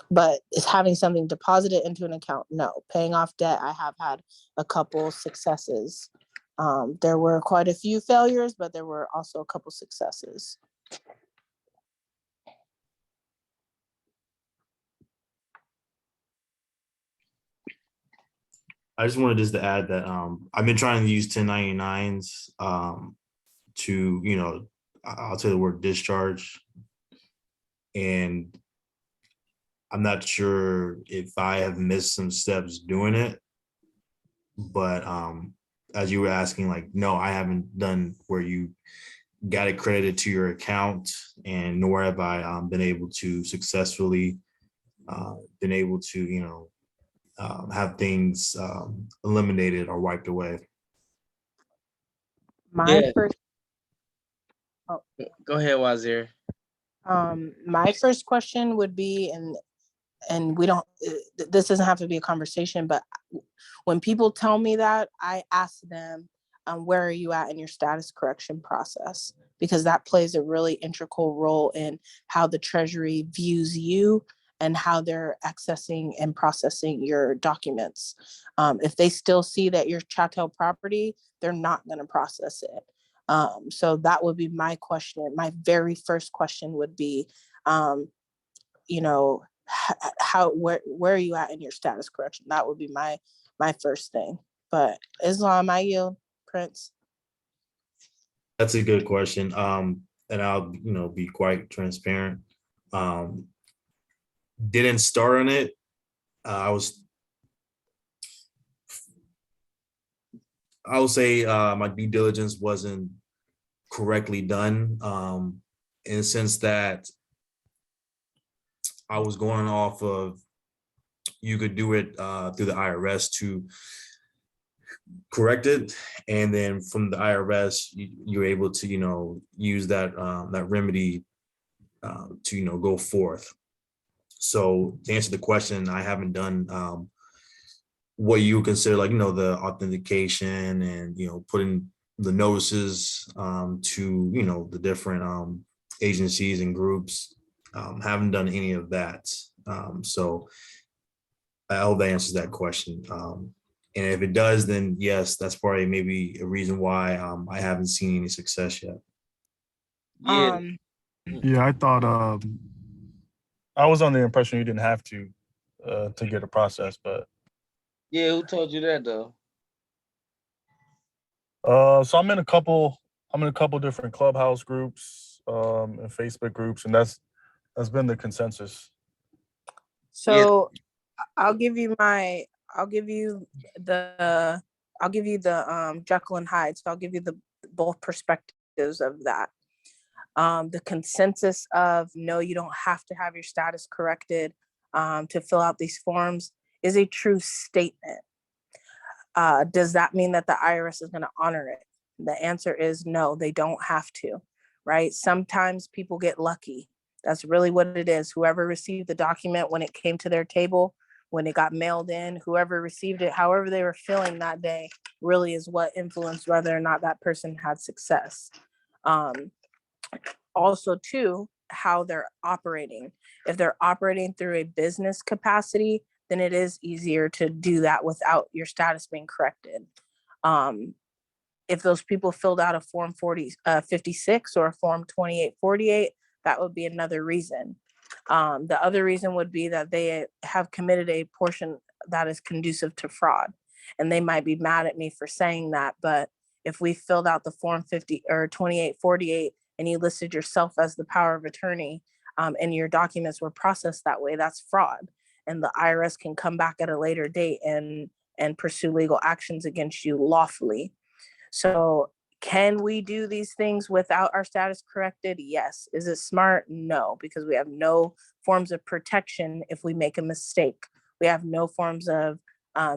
But is having something deposited into an account? No. Paying off debt, I have had a couple successes. There were quite a few failures, but there were also a couple successes. I just wanted just to add that I've been trying to use 1099s to, I'll say the word discharge. And I'm not sure if I have missed some steps doing it, but as you were asking, like, no, I haven't done where you got it credited to your account, and nor have I been able to successfully been able to, have things eliminated or wiped away. My Yeah. first, oh, Go ahead, Wazir. my first question would be, and we don't, this doesn't have to be a conversation, but when people tell me that, I ask them, where are you at in your status correction process? Because that plays a really integral role in how the Treasury views you and how they're accessing and processing your documents. If they still see that you're chattel property, they're not going to process it. So that would be my question. My very first question would be, where are you at in your status correction? That would be my first thing. But Islam, I yield, Prince. That's a good question. And I'll, be quite transparent. Didn't start on it. I will say my due diligence wasn't correctly done, in the sense that I was going off of, you could do it through the IRS to correct it, and then from the IRS you're able to use that that remedy to go forth. So to answer the question, I haven't done what you consider like the authentication and putting the notices to the different agencies and groups. Haven't done any of that. So I hope that answers that question. And if it does, then yes, that's probably maybe a reason why I haven't seen any success yet. Yeah. Yeah, I thought I was on the impression you didn't have to get a process, but Yeah, who told you that though? so I'm in a couple different Clubhouse groups and Facebook groups, and that's been the consensus. So I'll give you the Jekyll and Hyde. So I'll give you the both perspectives of that. The consensus of no, you don't have to have your status corrected to fill out these forms is a true statement. Does that mean that the IRS is going to honor it? The answer is no, they don't have to, right? Sometimes people get lucky. That's really what it is. Whoever received the document when it came to their table, when it got mailed in, whoever received it, however they were feeling that day, really is what influenced whether or not that person had success. Also, too, how they're operating. If they're operating through a business capacity, then it is easier to do that without your status being corrected. If those people filled out a form 56 or a form 2848, that would be another reason. The other reason would be that they have committed a portion that is conducive to fraud. And they might be mad at me for saying that, but if we filled out the form 50 or 2848 and you listed yourself as the power of attorney, and your documents were processed that way, that's fraud. And the IRS can come back at a later date and pursue legal actions against you lawfully. So can we do these things without our status corrected? Yes. Is it smart? No, because we have no forms of protection if we make a mistake. We have no forms of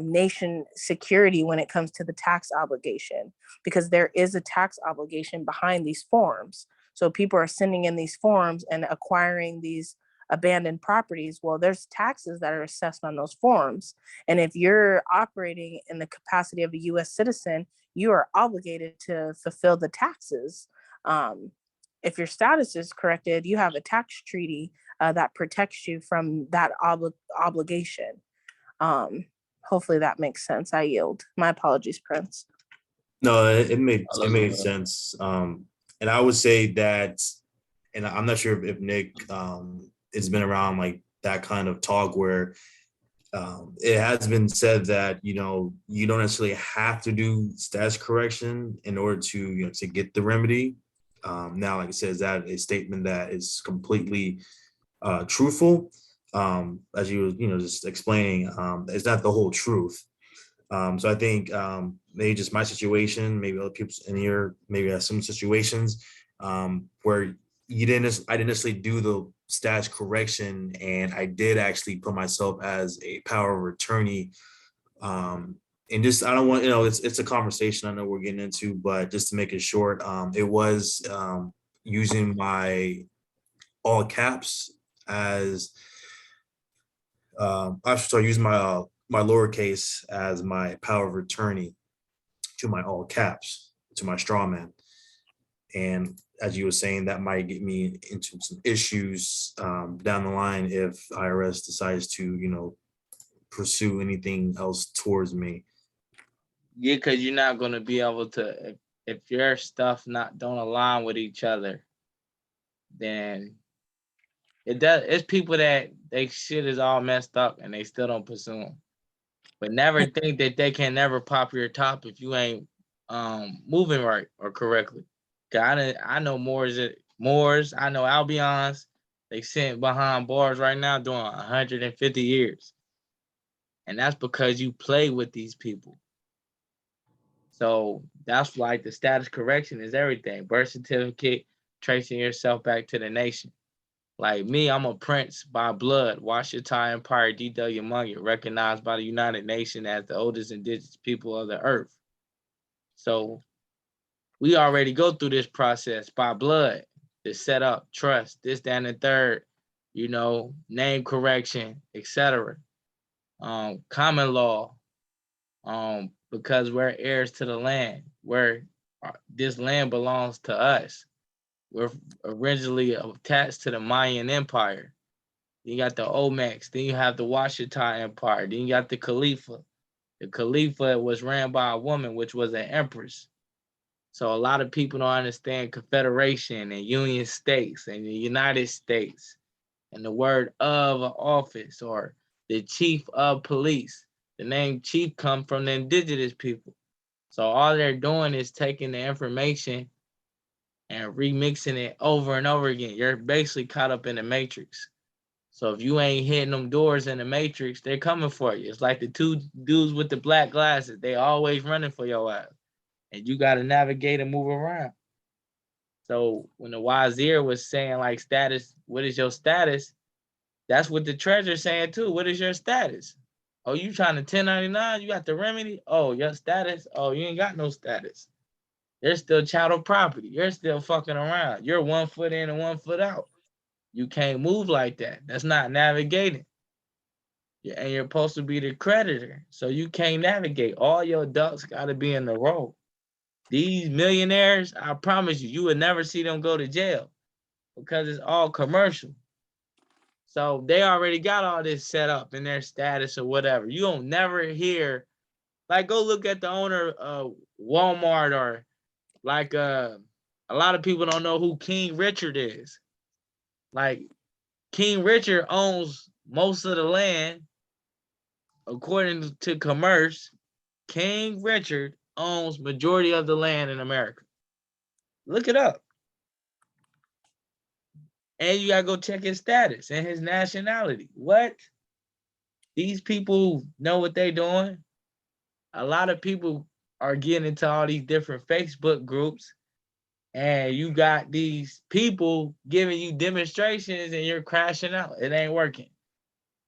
nation security when it comes to the tax obligation, because there is a tax obligation behind these forms. So people are sending in these forms and acquiring these abandoned properties. Well, there's taxes that are assessed on those forms. And if you're operating in the capacity of a US citizen, you are obligated to fulfill the taxes. If your status is corrected, you have a tax treaty that protects you from that obligation. Hopefully that makes sense. I yield. My apologies, Prince. No, it made sense. And I would say that, and I'm not sure if Nick has been around like that kind of talk where It has been said that, you know, you don't necessarily have to do status correction in order to, you know, to get the remedy. Now, like I said, is that a statement that is completely truthful? As you were, you know, just explaining, it's not the whole truth. So I think maybe just my situation, maybe other people in here, maybe have some situations where I didn't necessarily do the status correction, and I did actually put myself as a power of attorney. And just I don't want, you know, it's a conversation I know we're getting into, but just to make it short, it was using my all caps as I should start using my lowercase as my power of attorney to my all caps to my straw man. And as you were saying, that might get me into some issues down the line if IRS decides to, you know, pursue anything else towards me. Yeah, because you're not gonna be able to if your stuff not don't align with each other, then it does. It's people that they shit is all messed up and they still don't pursue them. But never think that they can never pop your top if you ain't moving right or correctly. I know Moors, I know Albions, they sitting behind bars right now doing 150 years. And that's because you play with these people. So that's like the status correction is everything. Birth certificate, tracing yourself back to the nation. Like me, I'm a prince by blood. Washita Empire, D.W. Mungie, recognized by the United Nations as the oldest indigenous people of the earth. So we already go through this process by blood to set up trust, this, that, and the third, you know, name correction, etc. Common law, because we're heirs to the land, where this land belongs to us. We're originally attached to the Mayan Empire. Then you got the Olmecs. Then you have the Washita Empire. Then you got the Khalifa. The Khalifa was ran by a woman, which was an empress. So a lot of people don't understand Confederation and Union States and the United States and the word of office or the chief of police. The name chief comes from the indigenous people. So all they're doing is taking the information and remixing it over and over again. You're basically caught up in the matrix. So if you ain't hitting them doors in the matrix, they're coming for you. It's like the two dudes with the black glasses. They always running for your ass. And you got to navigate and move around. So when the wazir was saying like status, what is your status? That's what the treasurer's saying too. What is your status? Oh, you trying to 1099? You got the remedy? Oh, your status? Oh, you ain't got no status. You're still chattel property. You're still fucking around. You're 1 foot in and 1 foot out. You can't move like that. That's not navigating. Yeah, and you're supposed to be the creditor. So you can't navigate. All your ducks got to be in the row. These millionaires, I promise you, you would never see them go to jail because it's all commercial. So they already got all this set up in their status or whatever. You don't never hear, like, go look at the owner of Walmart or like a lot of people don't know who King Richard is. Like King Richard owns most of the land. According to commerce, King Richard owns majority of the land in America. Look it up. And you gotta go check his status and his nationality. What? These people know what they're doing. A lot of people are getting into all these different Facebook groups, and you got these people giving you demonstrations and you're crashing out. It ain't working.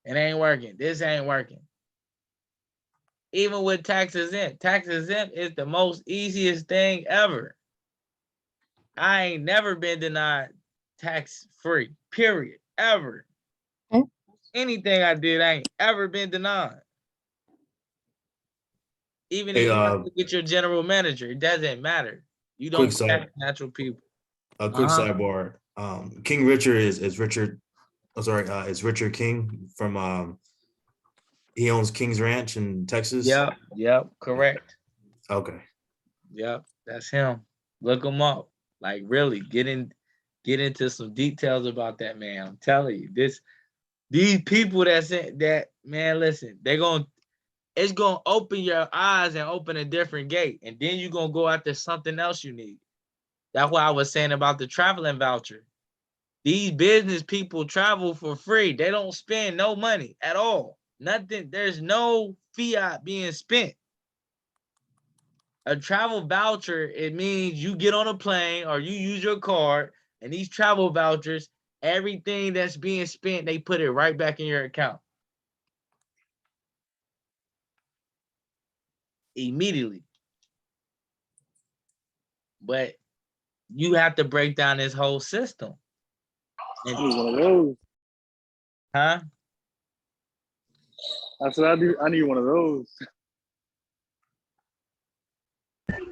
It ain't working. This ain't working. Even with tax exempt is the most easiest thing ever. I ain't never been denied tax free, period, ever. Anything I did, I ain't ever been denied. Even if you have to get your general manager, it doesn't matter. You don't crash natural people. A quick sidebar. King Richard is Richard. I'm sorry, it's Richard King from he owns King's Ranch in Texas. Yep, correct. Okay. Yep, that's him. Look him up. Like really get into some details about that man. I'm telling you, this These people that's in that, man, listen, it's gonna open your eyes and open a different gate. And then you're gonna go after something else you need. That's what I was saying about the traveling voucher. These business people travel for free. They don't spend no money at all. Nothing. There's no fiat being spent. A travel voucher, it means you get on a plane or you use your card, and these travel vouchers, everything that's being spent, they put it right back in your account immediately. But you have to break down this whole system. I need one of those. Huh? I said I need one of those.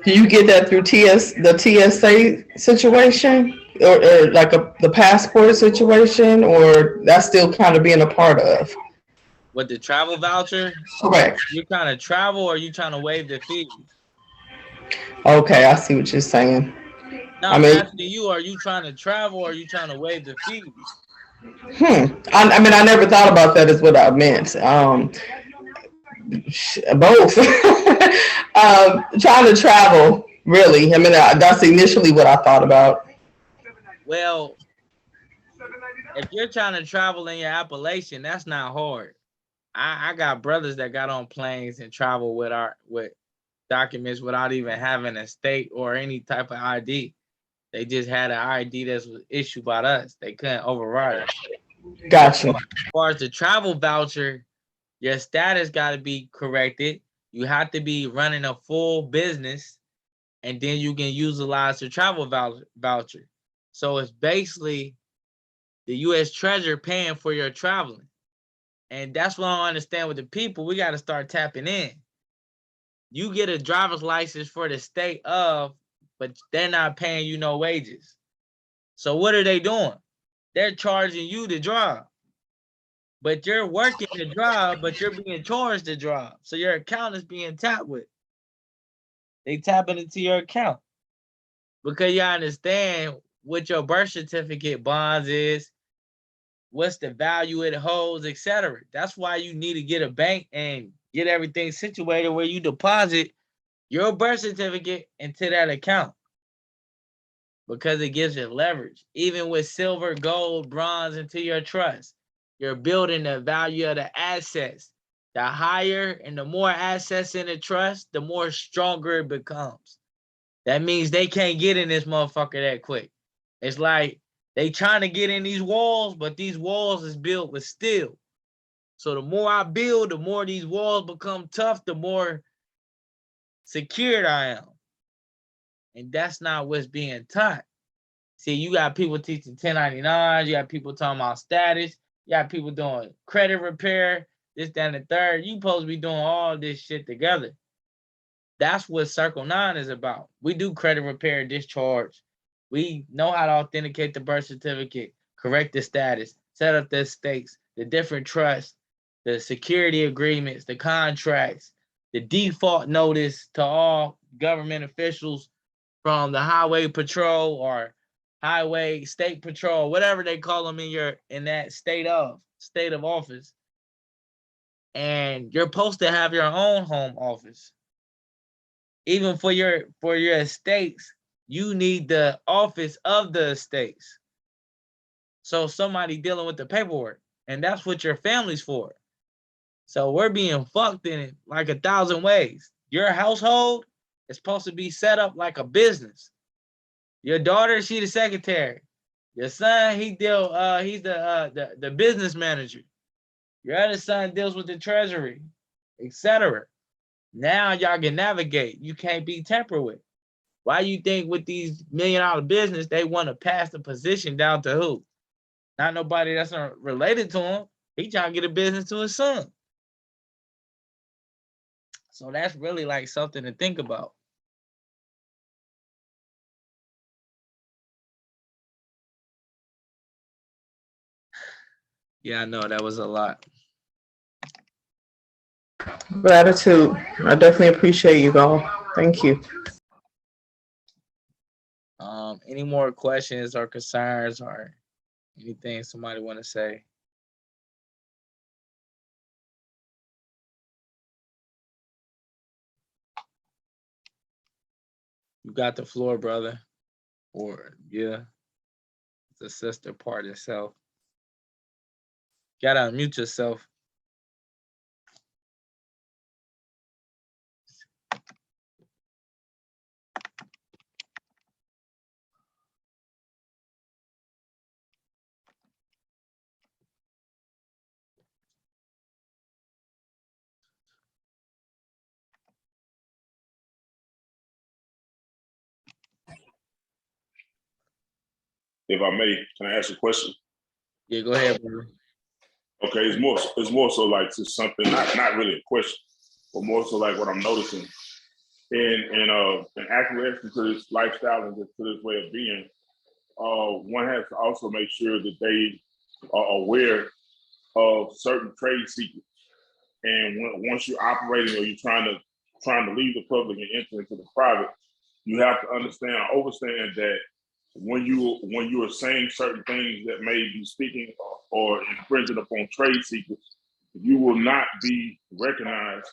Do you get that through the TSA situation, or like the passport situation, or that's still kind of being a part of? With the travel voucher? Correct. You're trying to travel or you trying to waive the fees? Okay, I see what you're saying. No, I I'm mean, asking you, are you trying to travel or are you trying to waive the fees? I mean, I never thought about that is what I meant. Both. Trying to travel, really. I mean, that's initially what I thought about. Well, if you're trying to travel in your appellation, that's not hard. I got brothers that got on planes and travel with documents without even having a state or any type of ID. They just had an ID that was issued by us. They couldn't override it. Gotcha. As far as the travel voucher, your status got to be corrected. You have to be running a full business, and then you can utilize the travel voucher. So it's basically the U.S. Treasury paying for your traveling. And that's what I don't understand with the people. We got to start tapping in. You get a driver's license for the state of, but they're not paying you no wages. So what are they doing? They're charging you to drive. But you're working the drive, but you're being charged to drive. So your account is being tapped with. They tapping into your account. Because you understand what your birth certificate bonds is, what's the value it holds, etc. That's why you need to get a bank and get everything situated where you deposit your birth certificate into that account. Because it gives you leverage. Even with silver, gold, bronze into your trust, you're building the value of the assets. The higher and the more assets in the trust, the more stronger it becomes. That means they can't get in this motherfucker that quick. It's like they trying to get in these walls, but these walls is built with steel. So the more I build, the more these walls become tough, the more secured I am. And that's not what's being taught. See, you got people teaching 1099s, you got people talking about status, you got people doing credit repair, this, that, and the third. You supposed to be doing all this shit together. That's what CircleNine is about. We do credit repair, discharge. We know how to authenticate the birth certificate, correct the status, set up the estates, the different trusts, the security agreements, the contracts, the default notice to all government officials from the highway patrol or highway state patrol, whatever they call them in that state of office. And you're supposed to have your own home office. Even for your estates, you need the office of the estates. So somebody dealing with the paperwork, and that's what your family's for. So we're being fucked in it like 1,000 ways. Your household is supposed to be set up like a business. Your daughter, she the secretary. Your son, he's the business manager. Your other son deals with the treasury, etc. Now y'all can navigate. You can't be tampered with. Why you think with these $1 million business, they want to pass the position down to who? Not nobody that's not related to him. He trying to get a business to his son. So that's really like something to think about. Yeah, I know that was a lot. Gratitude. I definitely appreciate you all. Thank you. Any more questions or concerns or anything somebody want to say? You got the floor, brother. Or yeah, the sister part itself. Gotta unmute yourself. If I may, can I ask a question? Yeah, go ahead, brother. Okay, it's more so like just something, not really a question, but more so like what I'm noticing in acquiescing to this lifestyle and to this way of being. One has to also make sure that they are aware of certain trade secrets. And once you're operating or you're trying to leave the public and enter into the private, you have to understand, overstand that when you are saying certain things that may be speaking or infringing upon trade secrets, you will not be recognized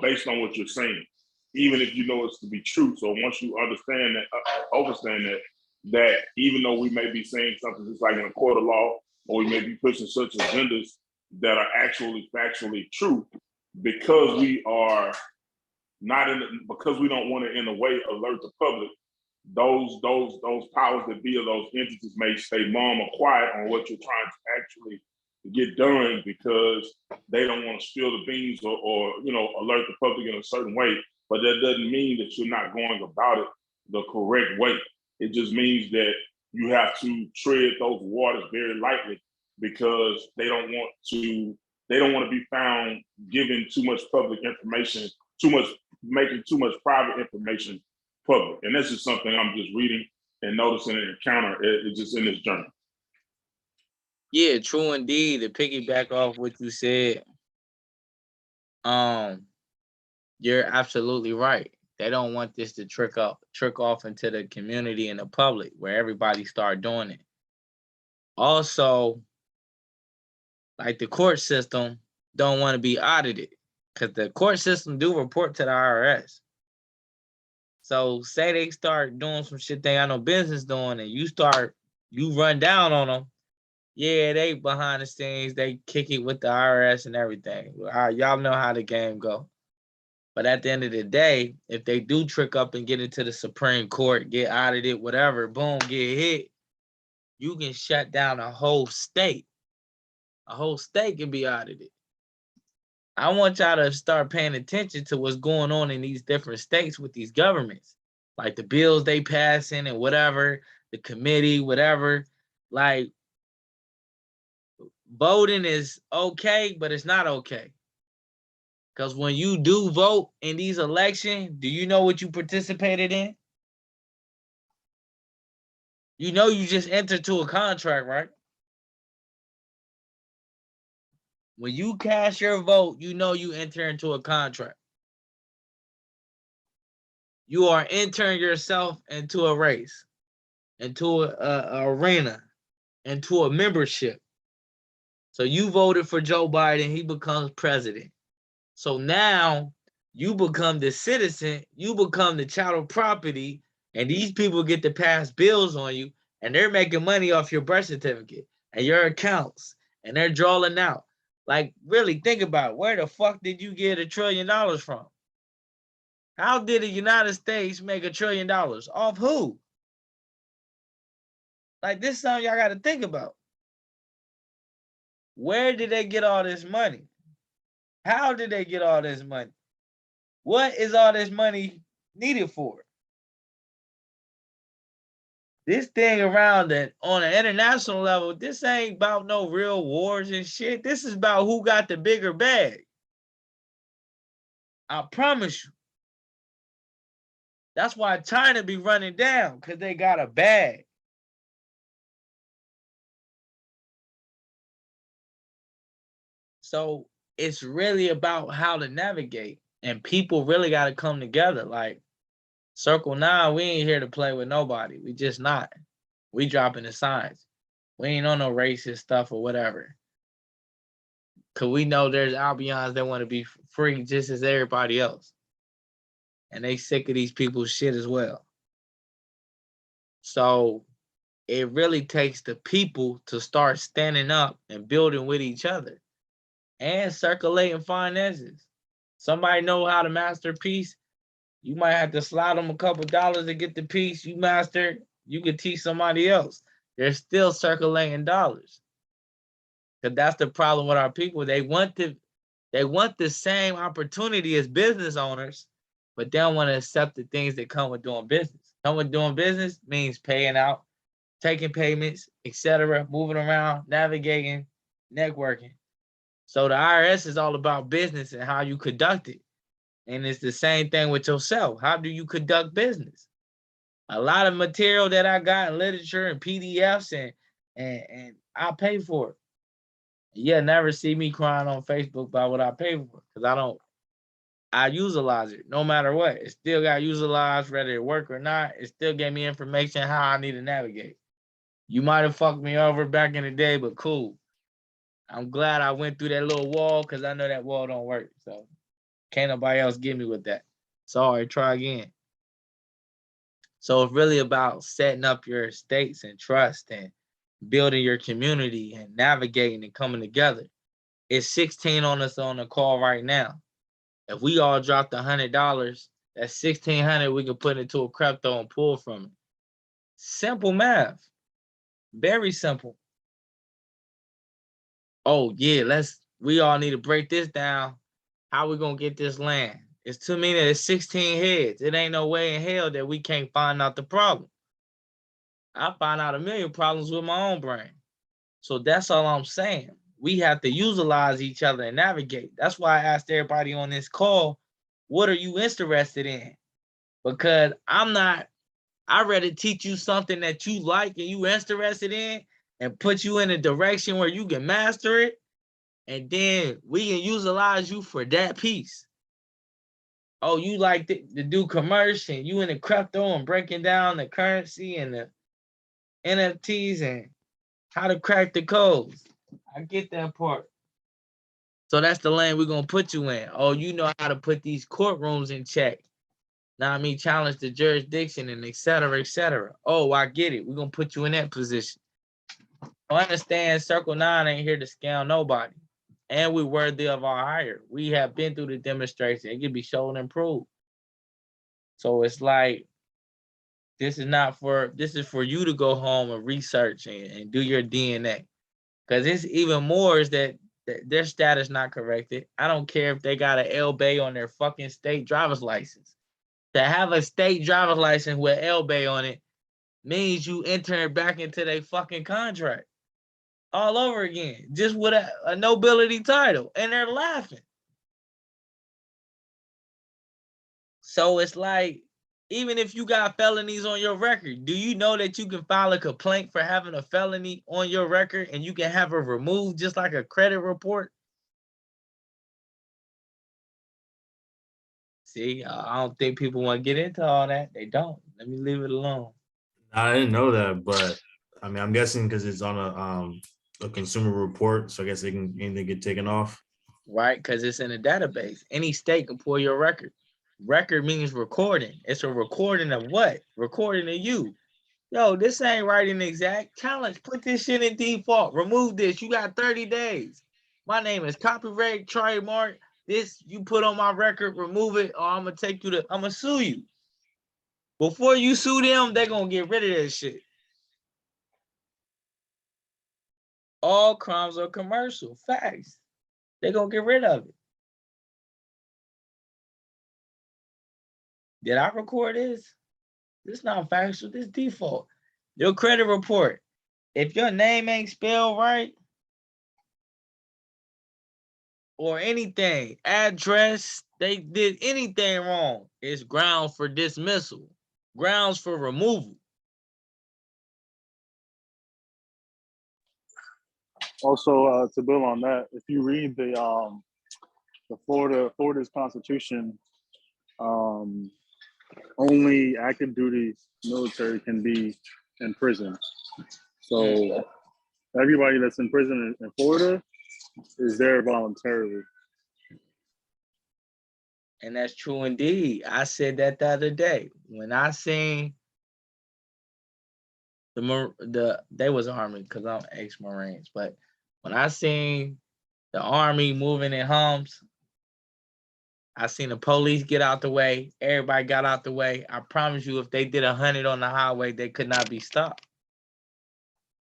based on what you're saying, even if you know it's to be true. So once you understand that, understand that even though we may be saying something just like in a court of law, or we may be pushing such agendas that are actually factually true, because we are not because we don't want to in a way alert the public, those powers that be of those entities may stay mum or quiet on what you're trying to actually get done, because they don't want to spill the beans or alert the public in a certain way. But that doesn't mean that you're not going about it the correct way. It just means that you have to tread those waters very lightly, because they don't want to be found giving too much public information, making too much private information public. And this is something I'm just reading and noticing and encounter. It's just in this journey. Yeah, true indeed. To piggyback off what you said, you're absolutely right. They don't want this to trick off into the community and the public where everybody start doing it. Also, like the court system don't want to be audited, because the court system do report to the IRS. So say they start doing some shit they got no business doing, and you run down on them. Yeah, they behind the scenes, they kick it with the IRS and everything. Y'all know how the game go. But at the end of the day, if they do trick up and get into the Supreme Court, get audited, whatever, boom, get hit, you can shut down a whole state. A whole state can be audited. I want y'all to start paying attention to what's going on in these different states with these governments, like the bills they passing and whatever, the committee, whatever. Like, voting is okay, but it's not okay. Because when you do vote in these elections, do you know what you participated in? You know you just entered to a contract, right? When you cast your vote, you know you enter into a contract. You are entering yourself into a race, into a arena, into a membership. So you voted for Joe Biden, he becomes president. So now you become the citizen, you become the chattel property, and these people get to pass bills on you, and they're making money off your birth certificate and your accounts, and they're drawing out. Like, really think about it. Where the fuck did you get $1 trillion from? How did the United States make $1 trillion? Off who? Like, this is something y'all got to think about. Where did they get all this money? How did they get all this money? What is all this money needed for? This thing around that on an international level, this ain't about no real wars and shit. This is about who got the bigger bag. I promise you. That's why China be running down, because they got a bag. So it's really about how to navigate, and people really got to come together. Like CircleNine, we ain't here to play with nobody. We just not. We dropping the signs. We ain't on no racist stuff or whatever. Because we know there's Albions that want to be free just as everybody else. and they sick of these people's shit as well. So it really takes the people to start standing up and building with each other and circulating finances. Somebody know how to master peace. You might have to slide them a couple dollars to get the piece you mastered. You could teach somebody else. They're still circulating dollars. Because that's the problem with our people. They want the same opportunity as business owners, but they don't want to accept the things that come with doing business. Come with doing business means paying out, taking payments, etc., moving around, navigating, networking. So the IRS is all about business and how you conduct it. And it's the same thing with yourself. How do you conduct business? A lot of material that I got in literature and PDFs and I pay for it. Yeah, never see me crying on Facebook about what I pay for because I utilize it no matter what. It still got utilized, whether it work or not. It still gave me information how I need to navigate. You might have fucked me over back in the day, but cool. I'm glad I went through that little wall because I know that wall don't work. So can't nobody else get me with that. Sorry, try again. So it's really about setting up your estates and trust and building your community and navigating and coming together. It's 16 on us on the call right now. If we all dropped $100, that's 1,600 we could put into a crypto and pull from it. Simple math. Very simple. Oh yeah, we all need to break this down. How we gonna get this land? It's too many. There's 16 heads. It ain't no way in hell that we can't find out the problem. I find out a million problems with my own brain. So that's all I'm saying. We have to utilize each other and navigate. That's why I asked everybody on this call, what are you interested in? Because I'd rather teach you something that you like and you interested in and put you in a direction where you can master it. And then we can utilize you for that piece. Oh, you like to do commerce and you in the crypto and breaking down the currency and the NFTs and how to crack the codes. I get that part. So that's the lane we're going to put you in. Oh, you know how to put these courtrooms in check. Now, I mean, challenge the jurisdiction and et cetera, et cetera. Oh, I get it. We're going to put you in that position. I understand CircleNine ain't here to scam nobody. And we're worthy of our hire. We have been through the demonstration. It can be shown and proved. So it's like, this is for you to go home and research and do your DNA. Because it's even more is that their status not corrected. I don't care if they got an L-Bay on their fucking state driver's license. To have a state driver's license with L-Bay on it means you enter back into their fucking contract all over again, just with a nobility title, and they're laughing. So it's like, even if you got felonies on your record, do you know that you can file a complaint for having a felony on your record and you can have it removed just like a credit report? See, I don't think people want to get into all that. They don't. Let me leave it alone. I didn't know that, but I mean, I'm guessing because it's on a consumer report, so I guess anything get taken off. Right, because it's in a database. Any state can pull your record. Record means recording. It's a recording of what? Recording of you. Yo, this ain't right in exact. Challenge, put this shit in default. Remove this. You got 30 days. My name is copyright, trademark. This you put on my record, remove it, or I'm gonna sue you. Before you sue them, they're gonna get rid of that shit. All crimes are commercial. Facts. They're gonna get rid of it. Did I record this? This not factual. This default. Your credit report. If your name ain't spelled right or anything, address, they did anything wrong, it's grounds for dismissal, grounds for removal. Also, to build on that, if you read the Florida's Constitution, only active duty military can be in prison. So everybody that's in prison in Florida is there voluntarily. And that's true indeed. I said that the other day when I seen they was Army because I'm ex-Marines, but when I seen the Army moving in Hums, I seen the police get out the way. Everybody got out the way. I promise you, if they did 100 on the highway, they could not be stopped.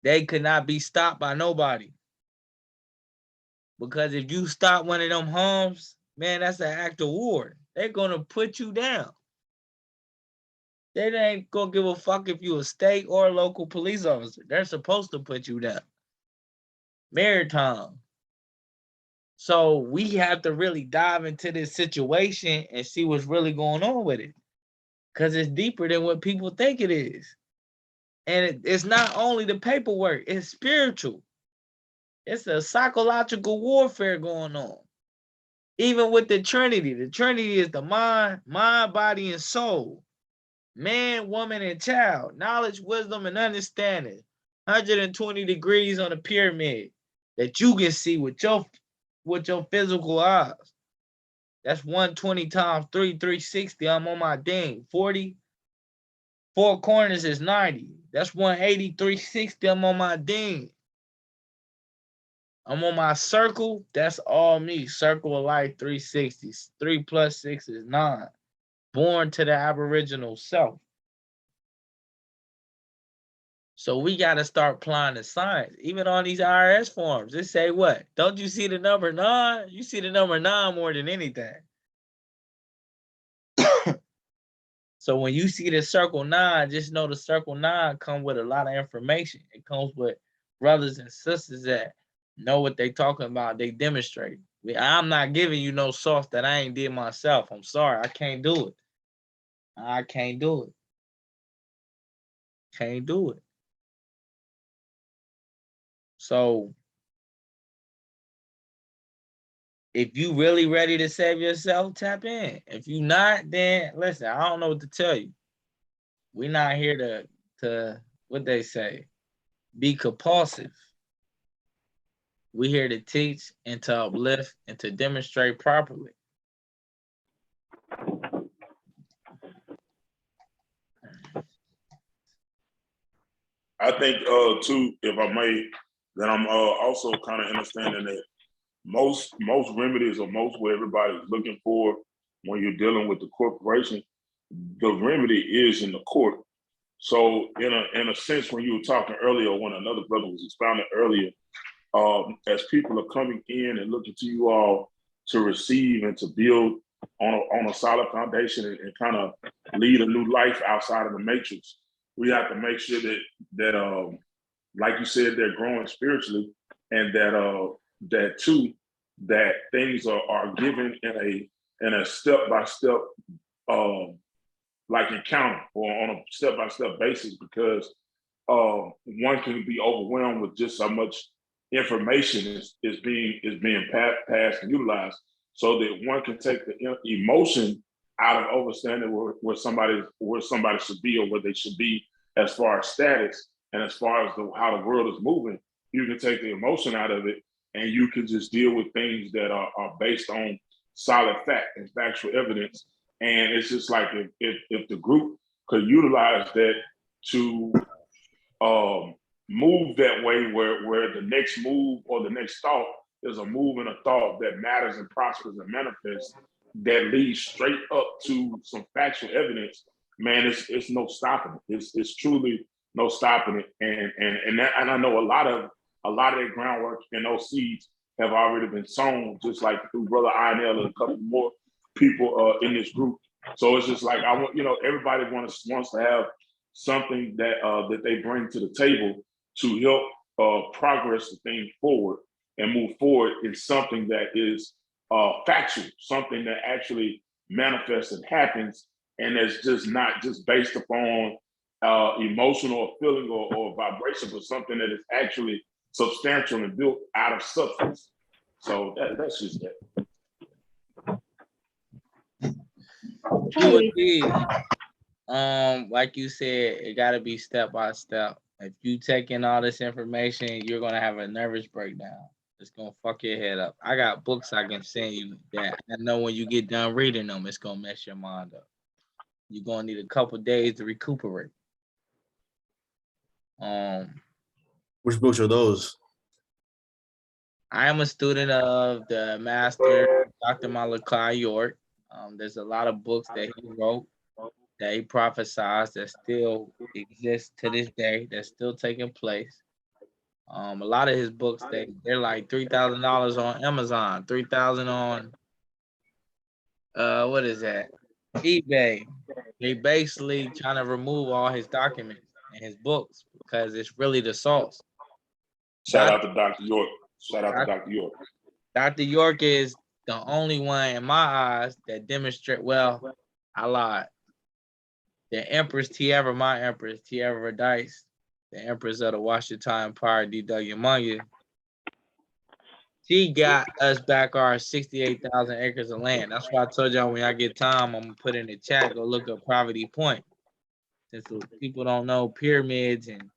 They could not be stopped by nobody. Because if you stop one of them Hums, man, that's an act of war. They're gonna put you down. They ain't gonna give a fuck if you a state or a local police officer. They're supposed to put you down. Maritime. So we have to really dive into this situation and see what's really going on with it. Because it's deeper than what people think it is. And it's not only the paperwork, it's spiritual. It's a psychological warfare going on. Even with the Trinity is the mind, body, and soul. Man, woman, and child. Knowledge, wisdom, and understanding. 120 degrees on a pyramid that you can see with your physical eyes. That's 120 times 3, 360. I'm on my ding. 40. 4 corners is 90. That's 180, 360. I'm on my ding. I'm on my circle. That's all me. Circle of life 360. 3 plus 6 is 9. Born to the Aboriginal self. So we got to start applying the science. Even on these IRS forms, they say what? Don't you see the number 9? You see the number 9 more than anything. So when you see the circle 9, just know the circle 9 comes with a lot of information. It comes with brothers and sisters that know what they talking about. They demonstrate. I'm not giving you no sauce that I ain't did myself. I'm sorry. I can't do it. I can't do it. Can't do it. So if you really ready to save yourself, tap in. If you not, then listen, I don't know what to tell you. We're not here to what they say, be compulsive. We're here to teach and to uplift and to demonstrate properly. I think too, if I may, that I'm also kind of understanding that most remedies or most what everybody's looking for when you're dealing with the corporation, the remedy is in the court. So in a sense, when you were talking earlier, when another brother was expounding earlier, as people are coming in and looking to you all to receive and to build on a solid foundation and kind of lead a new life outside of the matrix, we have to make sure that like you said, they're growing spiritually, and that too, that things are given in a step-by-step like encounter or on a step-by-step basis, because one can be overwhelmed with just how much information is being passed and utilized, so that one can take the emotion out of understanding where somebody should be or where they should be as far as status and as far as how the world is moving. You can take the emotion out of it, and you can just deal with things that are based on solid fact and factual evidence. And it's just like if the group could utilize that to move that way, where the next move or the next thought is a move and a thought that matters and prospers and manifests, that leads straight up to some factual evidence, man, it's no stopping it. It's truly no stopping it. And I know a lot of that groundwork and those seeds have already been sown, just like through Brother Inel and a couple more people in this group. So it's just like everybody wants to have something that they bring to the table to help progress the thing forward and move forward in something that is factual, something that actually manifests and happens, and it's just not just based upon emotional or feeling or vibration, but something that is actually substantial and built out of substance. So that's just that. True indeed. Like you said, it got to be step by step. If you take in all this information, you're gonna have a nervous breakdown. It's gonna fuck your head up. I got books I can send you that I know when you get done reading them, it's gonna mess your mind up. You're gonna need a couple days to recuperate. Which books are those? I am a student of the master Dr. Malachi York. There's a lot of books that he wrote, that he prophesied, that still exist to this day, that's still taking place. A lot of his books, they're like $3,000 on Amazon, 3,000 on what is that? eBay. They basically trying to remove all his documents and his books because it's really the sauce. Shout out to Dr. York. Shout out to Doc- Dr. York. Dr. York is the only one in my eyes that demonstrate, well, I lied. The Empress Tierra, my Empress, Tierra Dice, the Empress of the Washington Empire, D.W. Munya, she got us back our 68,000 acres of land. That's why I told y'all when I get time, I'm gonna put in the chat, go look up Poverty Point. Since people don't know, pyramids and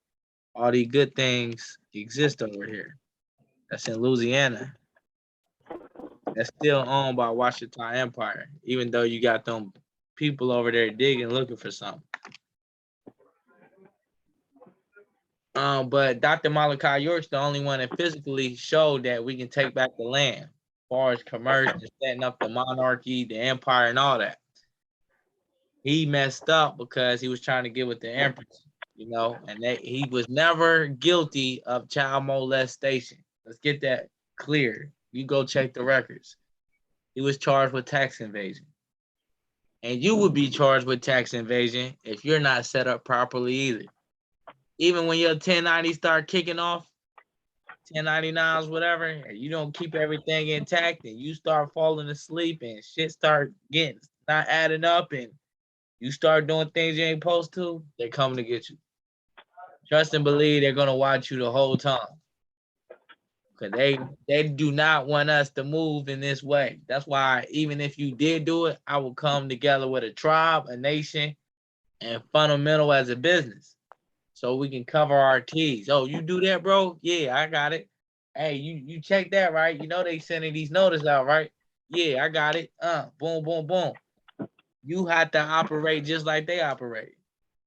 all these good things exist over here. That's in Louisiana. That's still owned by Washington Empire, even though you got them people over there digging, looking for something. But Dr. Malachi York's the only one that physically showed that we can take back the land, as far as commerce and setting up the monarchy, the empire, and all that. He messed up because he was trying to get with the empress, and he was never guilty of child molestation. Let's get that clear. You go check the records. He was charged with tax invasion. And you would be charged with tax invasion if you're not set up properly either. Even when your 1090 start kicking off, 1099s, whatever, and you don't keep everything intact and you start falling asleep and shit start getting not adding up and you start doing things you ain't supposed to, they're coming to get you. Trust and believe they're gonna watch you the whole time. Cause they do not want us to move in this way. That's why even if you did do it, I would come together with a tribe, a nation, and fundamental as a business. So we can cover our T's. Oh, you do that, bro? Yeah, I got it. Hey, you check that, right? You know they sending these notices out, right? Yeah, I got it. Boom, boom, boom. You have to operate just like they operate.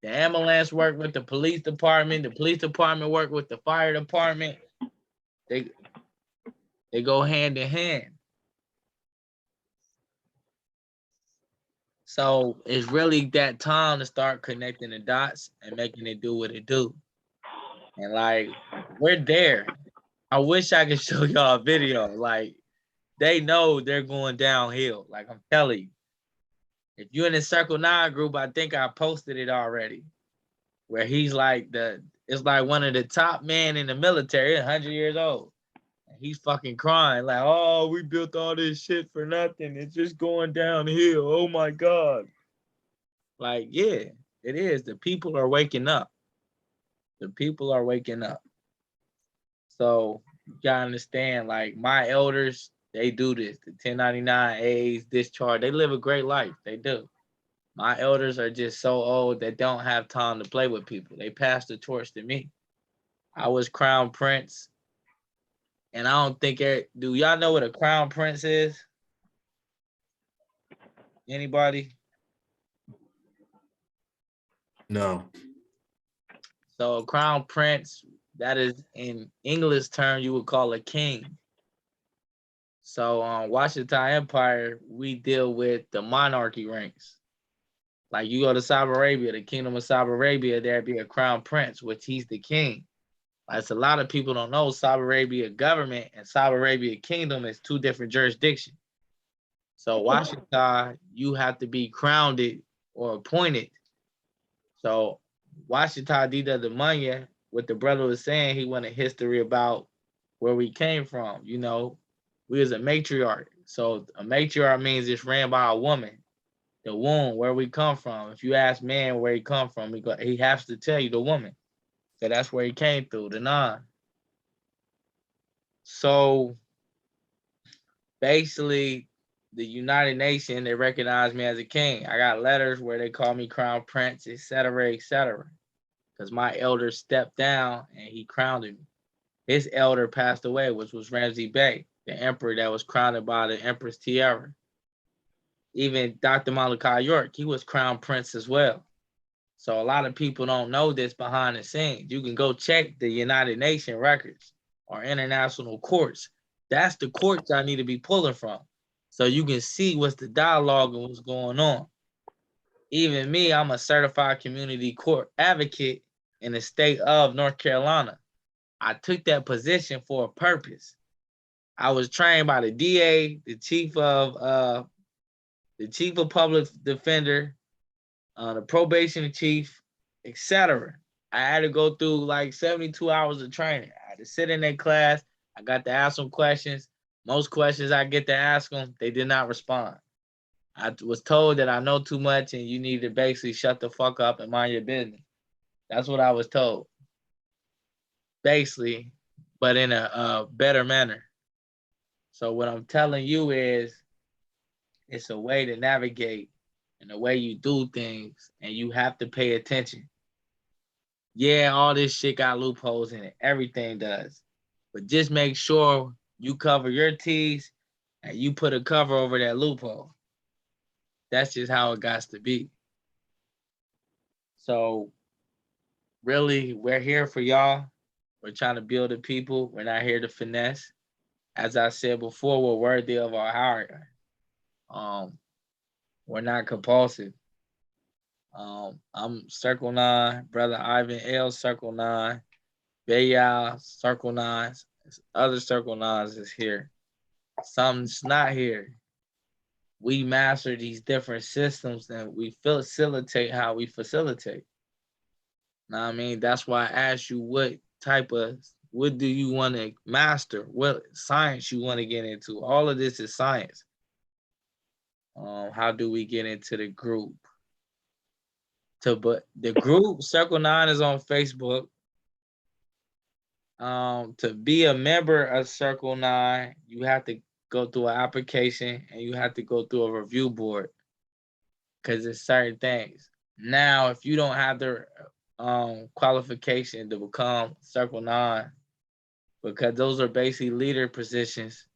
The ambulance work with the police department. The police department work with the fire department. They go hand in hand. So it's really that time to start connecting the dots and making it do what it do. And like, we're there. I wish I could show y'all a video. Like, they know they're going downhill. Like, I'm telling you. If you're in the CircleNine group, I think I posted it already. Where he's like it's like one of the top men in the military, 100 years old. And he's fucking crying, like, oh, we built all this shit for nothing. It's just going downhill. Oh my God. Like, yeah, it is. The people are waking up. The people are waking up. So you gotta understand, like, my elders, they do this. The 1099 A's, discharge, they live a great life. They do. My elders are just so old that don't have time to play with people. They passed the torch to me. I was crown prince. And I don't think do y'all know what a crown prince is? Anybody? No. So a crown prince, that is in English term, you would call a king. So Washington Empire, we deal with the monarchy ranks. Like you go to Saudi Arabia, the kingdom of Saudi Arabia, there'd be a crown prince, which he's the king. Like, a lot of people don't know Saudi Arabia government and Saudi Arabia kingdom is two different jurisdictions. So Washington, you have to be crowned or appointed. So Washington D.W. Munya, what the brother was saying, he wanted history about where we came from. You know, we was a matriarch. So a matriarch means it's ran by a woman. The womb, where we come from. If you ask man where he come from, he has to tell you the woman. So that's where he came through, the nine. So basically, the United Nations, they recognize me as a king. I got letters where they call me crown prince, etc., etc. Because my elders stepped down and he crowned me. His elder passed away, which was Ramsey Bey, the emperor that was crowned by the Empress Tiara. Even Dr. Malachi York, he was crown prince as well. So a lot of people don't know this behind the scenes. You can go check the United Nations records or international courts. That's the courts I need to be pulling from. So you can see what's the dialogue and what's going on. Even me, I'm a certified community court advocate in the state of North Carolina. I took that position for a purpose. I was trained by the DA, the chief of public defender, the probation chief, etc. I had to go through like 72 hours of training. I had to sit in their class. I got to ask them questions. Most questions I get to ask them, they did not respond. I was told that I know too much and you need to basically shut the fuck up and mind your business. That's what I was told. Basically, but in a better manner. So what I'm telling you is it's a way to navigate and the way you do things, and you have to pay attention. Yeah, all this shit got loopholes in it. Everything does. But just make sure you cover your T's and you put a cover over that loophole. That's just how it got to be. So really, we're here for y'all. We're trying to build a people. We're not here to finesse. As I said before, we're worthy of our hire. We're not compulsive. I'm CircleNine, brother Ivan L, CircleNine, Bayal, CircleNine, other CircleNines is here. Some's not here. We master these different systems and we facilitate how we facilitate. Now, I mean, that's why I asked you what do you want to master? What science you want to get into? All of this is science. How do we get into the group? But the group CircleNine is on Facebook. To be a member of CircleNine, you have to go through an application and you have to go through a review board because it's certain things. Now, if you don't have the qualification to become CircleNine, because those are basically leader positions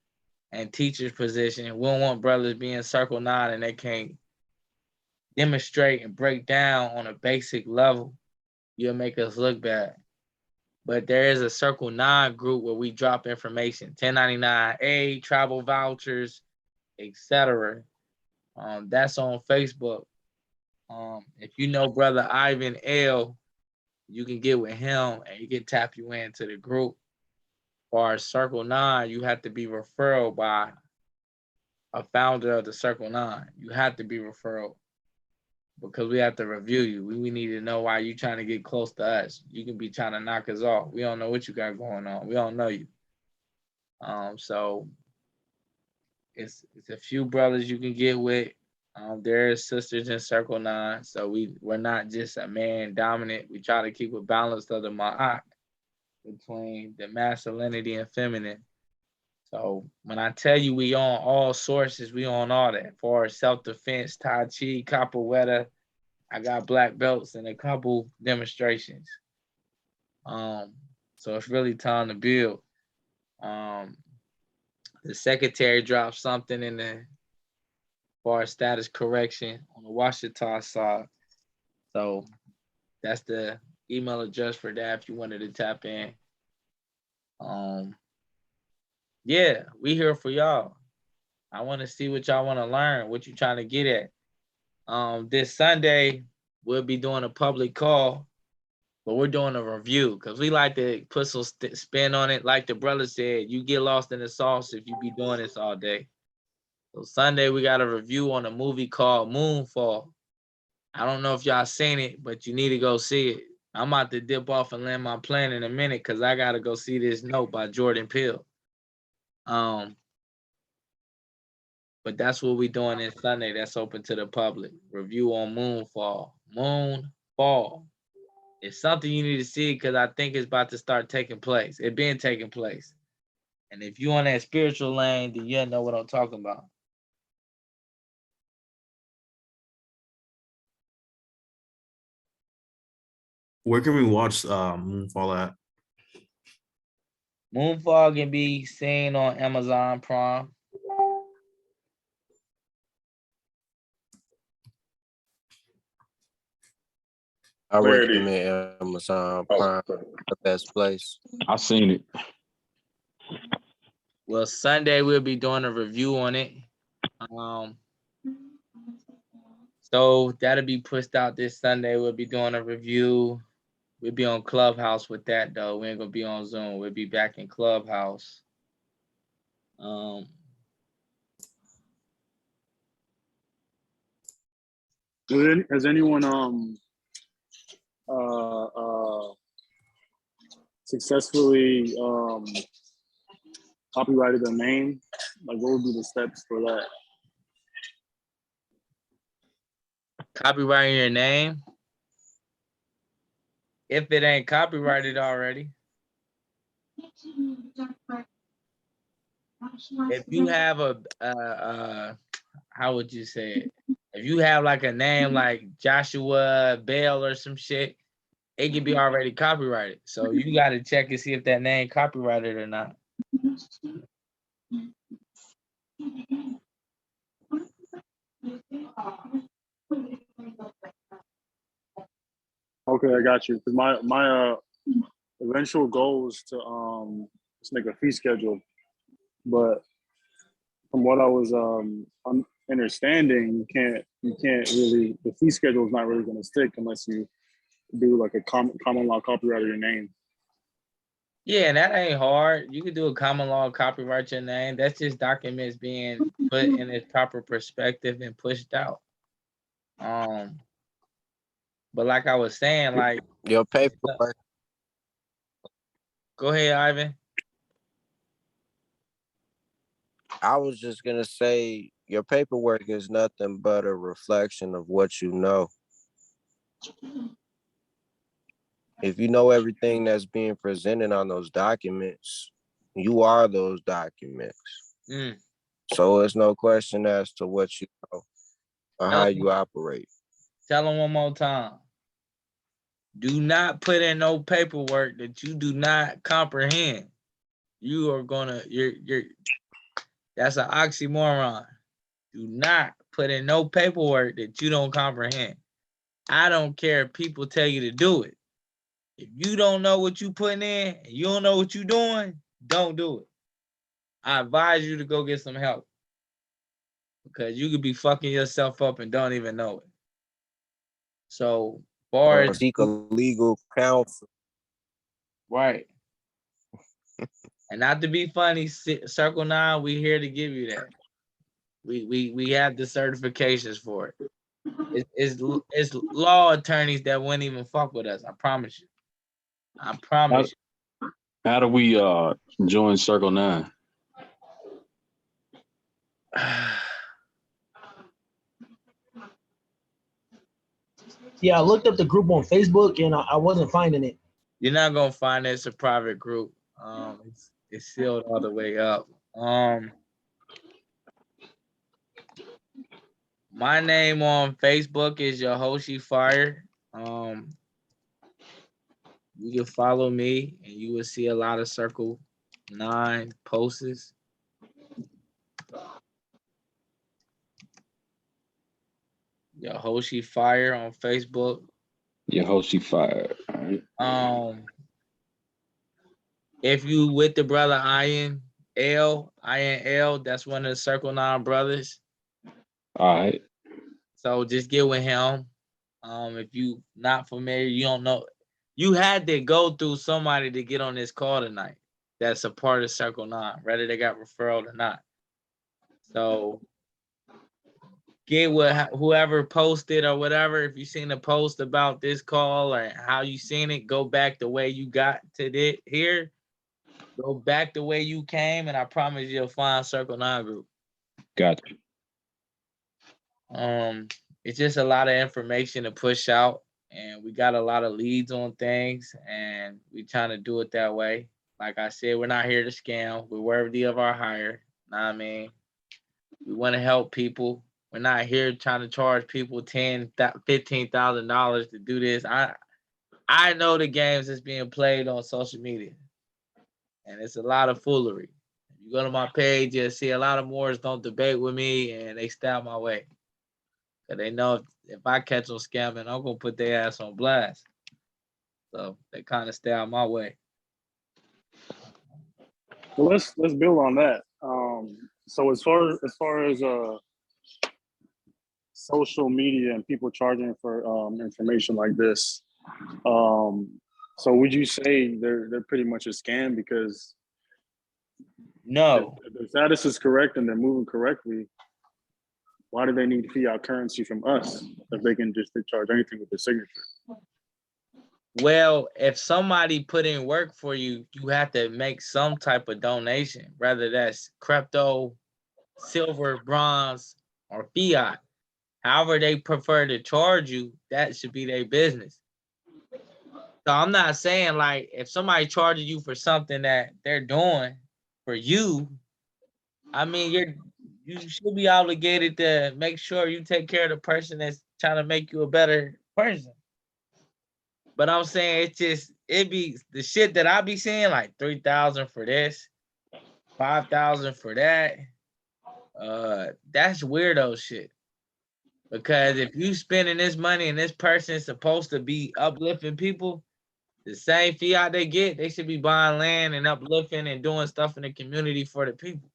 and teachers positions, we don't want brothers being CircleNine and they can't demonstrate and break down on a basic level. You'll make us look bad. But there is a CircleNine group where we drop information, 1099A, travel vouchers, etc. That's on Facebook. If you know brother Ivan L, you can get with him and he can tap you into the group. For our CircleNine, you have to be referred by a founder of the CircleNine. You have to be referred because we have to review you. We need to know why you trying to get close to us. You can be trying to knock us off. We don't know what you got going on. We don't know you. So it's a few brothers you can get with. There's sisters in CircleNine. So we're not just a man dominant. We try to keep a balance of the ma'at between the masculinity and feminine. So when I tell you we on all sources, we on all that. For self-defense, Tai Chi, capoeira, I got black belts and a couple demonstrations. So it's really time to build. The secretary dropped something in the for status correction on the Washita side. So that's the email address for that if you wanted to tap in. Yeah, we here for y'all. I want to see what y'all want to learn, what you trying to get at. This Sunday, we'll be doing a public call, but we're doing a review because we like to put some spin on it. Like the brother said, you get lost in the sauce if you be doing this all day. So Sunday, we got a review on a movie called Moonfall. I don't know if y'all seen it, but you need to go see it. I'm about to dip off and land my plane in a minute because I got to go see this Note by Jordan Peele. But that's what we doing this Sunday. That's open to the public. Review on Moonfall. Moonfall. It's something you need to see because I think it's about to start taking place. It's been taking place. And if you on that spiritual lane, then you know what I'm talking about. Where can we watch Moonfall at? Moonfall can be seen on Amazon Prime. I Clarity. recommend Amazon Prime, the best place. I seen it. Well, Sunday we'll be doing a review on it. So that'll be pushed out this Sunday. We'll be doing a review. We'll be on Clubhouse with that though. We ain't gonna be on Zoom. We'll be back in Clubhouse. Has anyone successfully copyrighted a name? Like, what would be the steps for that? Copywriting your name. If it ain't copyrighted already. If you have how would you say it? If you have like a name like Joshua Bell or some shit, it can be already copyrighted. So you got to check and see if that name copyrighted or not. Okay, I got you. Because my eventual goal is to just make a fee schedule, but from what I was understanding, you can't really, the fee schedule is not really going to stick unless you do like a common law copyright of your name. Yeah, and that ain't hard. You could do a common law copyright your name. That's just documents being put in its proper perspective and pushed out. But like I was saying, like your paperwork. Go ahead, Ivan. I was just gonna say your paperwork is nothing but a reflection of what you know. If you know everything that's being presented on those documents, you are those documents. So it's no question as to what you know or how you operate. Tell them one more time. Do not put in no paperwork that you do not comprehend. You are gonna, that's an oxymoron. Do not put in no paperwork that you don't comprehend. I don't care if people tell you to do it. If you don't know what you putting in, and you don't know what you're doing, don't do it. I advise you to go get some help because you could be fucking yourself up and don't even know it. So, far as seek a legal counsel. Right. And not to be funny, CircleNine, we here to give you that. We have the certifications for it. It's law attorneys that wouldn't even fuck with us. I promise you. I promise you. How do we join CircleNine? Yeah, I looked up the group on Facebook and I wasn't finding it. You're not gonna find it. It's a private group. It's sealed all the way up. My name on Facebook is Yahoshi Fire. You can follow me and you will see a lot of CircleNine posts. Yahoshi Fire on Facebook. Yahoshi Fire. All right. If you with the brother Ian L, that's one of the CircleNine brothers. All right. So just get with him. If you not familiar, you don't know. You had to go through somebody to get on this call tonight. That's a part of CircleNine, whether they got referral or not. So get with whoever posted or whatever. If you seen a post about this call or how you seen it, go back the way you got to here. Go back the way you came, and I promise you'll find CircleNine group. Gotcha. It's just a lot of information to push out, and we got a lot of leads on things, and we trying to do it that way. Like I said, we're not here to scam. We're worthy of our hire. Know what I mean? We want to help people. We're not here trying to charge people $10,000, $15,000 to do this. I know the games that's being played on social media. and it's a lot of foolery. If you go to my page, you'll see a lot of Moors don't debate with me, and they stay out my way. Cause they know if I catch them scamming, I'm gonna put their ass on blast. So they kind of stay out my way. Well, let's build on that. So as far as social media and people charging for information like this, so would you say they're pretty much a scam because No, if the status is correct and they're moving correctly, why do they need fiat currency from us if they can just charge anything with the signature? well, if somebody put in work for you, you have to make some type of donation, whether that's crypto, silver, bronze, or fiat. However they prefer to charge you, that should be their business. So I'm not saying like if somebody charges you for something that they're doing for you, I mean you should be obligated to make sure you take care of the person that's trying to make you a better person. But I'm saying it be the shit that I be seeing like 3,000 for this, 5,000 for that. That's weirdo shit. Because if you spending this money and this person is supposed to be uplifting people, the same fiat they get, they should be buying land and uplifting and doing stuff in the community for the people.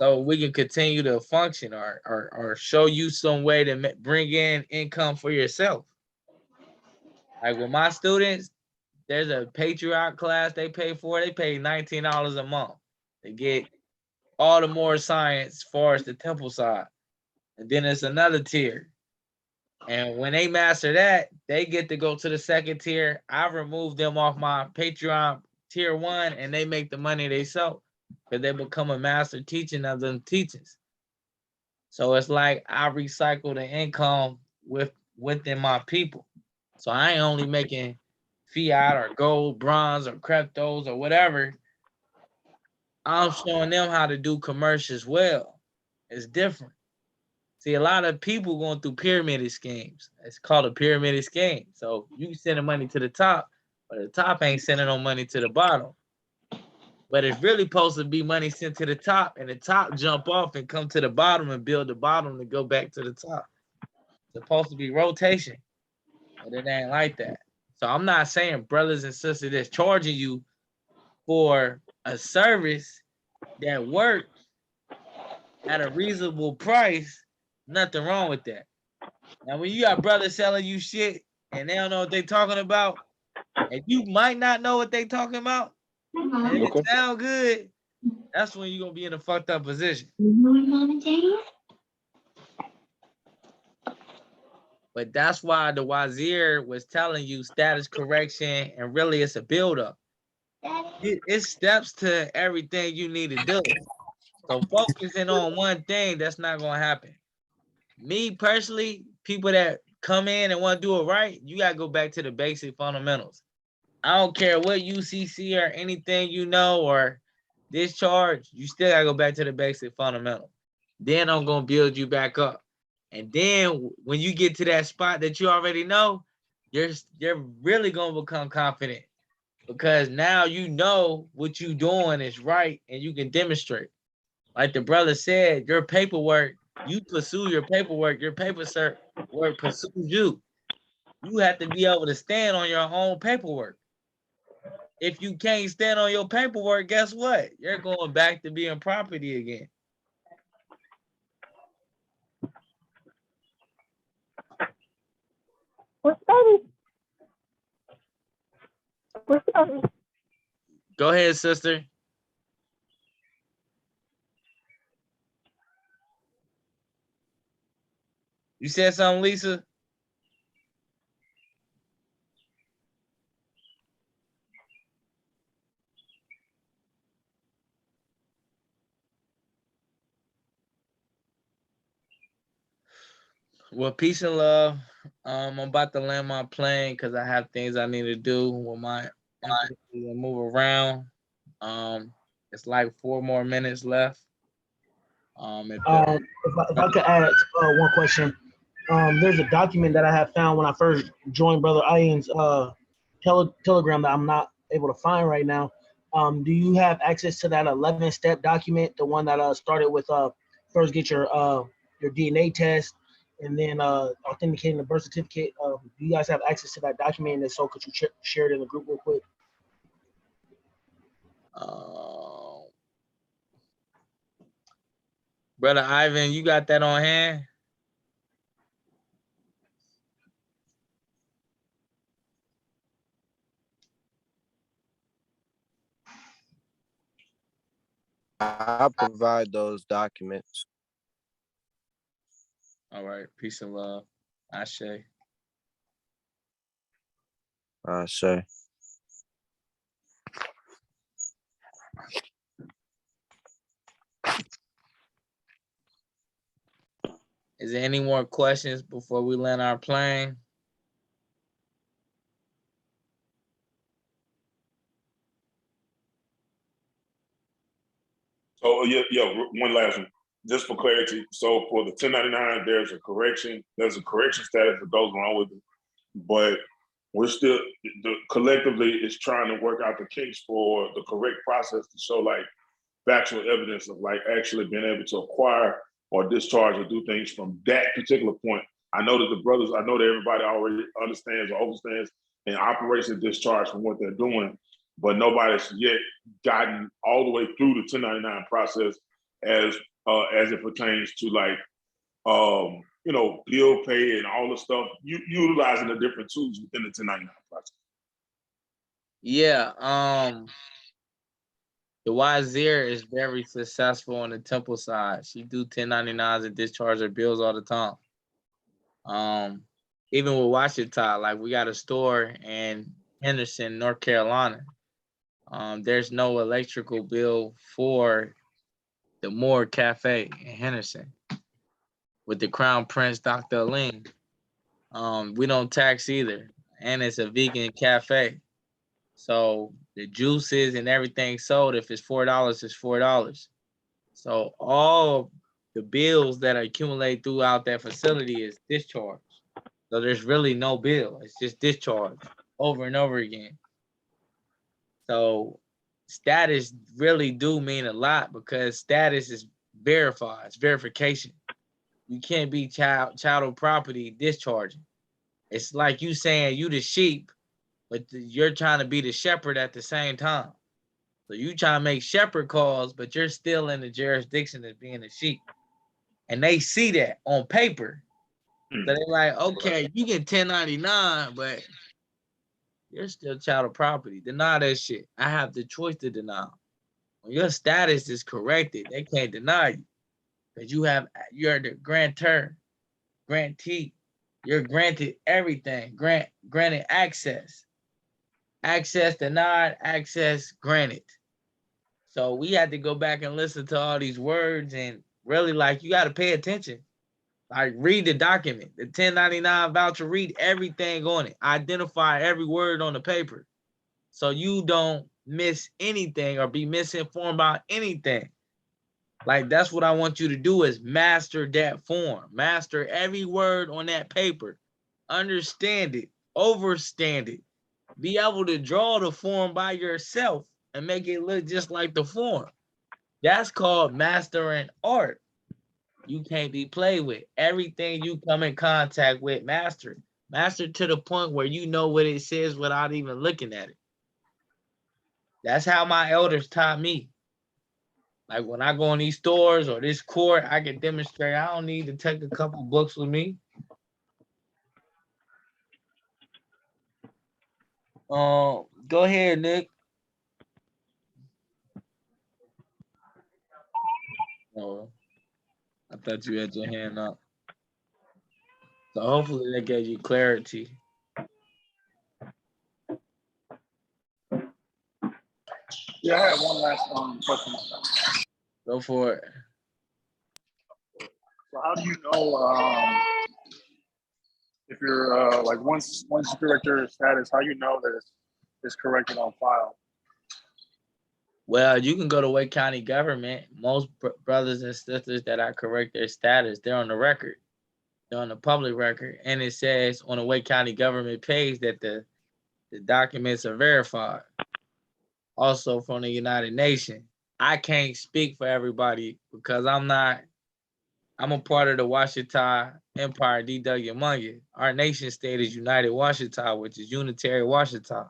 So we can continue to function or show you some way to bring in income for yourself. Like with my students, there's a Patriot class they pay for. They pay $19 a month. They get all the more science as far as the temple side. And then it's another tier. And when they master that, they get to go to the second tier. I remove them off my Patreon tier 1 and they make the money they sell because they become a master teaching of them teachings. So it's like I recycle the income within my people. So I ain't only making fiat or gold, bronze, or cryptos or whatever. I'm showing them how to do commercials well. It's different. See, a lot of people going through pyramid schemes. It's called a pyramid scheme. So you sending money to the top, but the top ain't sending no money to the bottom. But it's really supposed to be money sent to the top, and the top jump off and come to the bottom and build the bottom to go back to the top. It's supposed to be rotation, but it ain't like that. So I'm not saying brothers and sisters that's charging you for a service that works at a reasonable price. Nothing wrong with that. Now, when you got brothers selling you shit and they don't know what they talking about, and you might not know what they talking about, and it Okay. sound good, that's when you're gonna be in a fucked up position. But that's why the Wazir was telling you status correction, and really it's a buildup. It's steps to everything you need to do. So focusing on one thing, that's not gonna happen. Me personally, people that come in and want to do it right, you gotta go back to the basic fundamentals. I don't care what UCC or anything you know or discharge, you still gotta go back to the basic fundamental. Then I'm gonna build you back up. And then when you get to that spot that you already know, you're really gonna become confident because now you know what you doing is right and you can demonstrate. Like the brother said, your paperwork, you pursue your paperwork, your paper work pursues you. You have to be able to stand on your own paperwork. If you can't stand on your paperwork, guess what? You're going back to being property again. Go ahead, sister. You said something, Lisa? Well, peace and love. I'm about to land my plane because I have things I need to do with my empathy and move around. It's like 4 more minutes left. If I could add one question, there's a document that I have found when I first joined Brother Ian's Telegram that I'm not able to find right now. Do you have access to that 11-step document, the one that started with first get your DNA test and then authenticating the birth certificate? Do you guys have access to that document? And if so, could you share it in the group real quick? Brother Ivan, you got that on hand? I provide those documents. All right, peace and love. Ashe. Sure. Is there any more questions before we land our plane? So one last one, just for clarity. So for the 1099, there's a correction status that goes along with it, but we're still collectively is trying to work out the kinks for the correct process to show like factual evidence of like actually being able to acquire or discharge or do things from that particular point. I know that everybody already understands or understands and operates a discharge from what they're doing, but nobody's yet gotten all the way through the 1099 process as it pertains to like bill pay and all the stuff, utilizing the different tools within the 1099 process. Yeah, the Wazir is very successful on the temple side. She do 1099s and discharge her bills all the time. Even with Washington, like we got a store in Henderson, North Carolina. There's no electrical bill for the Moore Cafe in Henderson with the Crown Prince Dr. Aline. We don't tax either, and it's a vegan cafe. So the juices and everything sold, if it's $4, it's $4. So all the bills that accumulate throughout that facility is discharged. So there's really no bill. It's just discharge over and over again. So status really do mean a lot because status is verified. It's verification. You can't be chattel property discharging. It's like you saying you the sheep, but you're trying to be the shepherd at the same time. So you trying to make shepherd calls, but you're still in the jurisdiction as being a sheep. And they see that on paper. So they're like, okay, you get 1099, but you're still chattel property. Deny that shit. I have the choice to deny. When your status is corrected, they can't deny you. Because you're the grantee. You're granted everything. Granted access. Access denied, access granted. So we had to go back and listen to all these words and really like you got to pay attention. Like read the document, the 1099 voucher, read everything on it. Identify every word on the paper. So you don't miss anything or be misinformed about anything. Like that's what I want you to do is master that form. Master every word on that paper. Understand it, overstand it. Be able to draw the form by yourself and make it look just like the form. That's called mastering art. You can't be played with. Everything you come in contact with, master. Master to the point where you know what it says without even looking at it. That's how my elders taught me. Like when I go in these stores or this court, I can demonstrate. I don't need to take a couple books with me. Go ahead, Nick. Oh, I thought you had your hand up. So hopefully that gave you clarity. Yeah, I have one last question. Go for it. So how do you know if you're like once you correct your status, how you know that it's corrected on file? Well, you can go to Wake County government. Most brothers and sisters that I correct their status, they're on the record. They're on the public record. And it says on the Wake County government page that the documents are verified. also from the United Nations. I can't speak for everybody because I'm a part of the Washita Empire, D.W. Mungie. Our nation state is United Washita, which is Unitary Washita.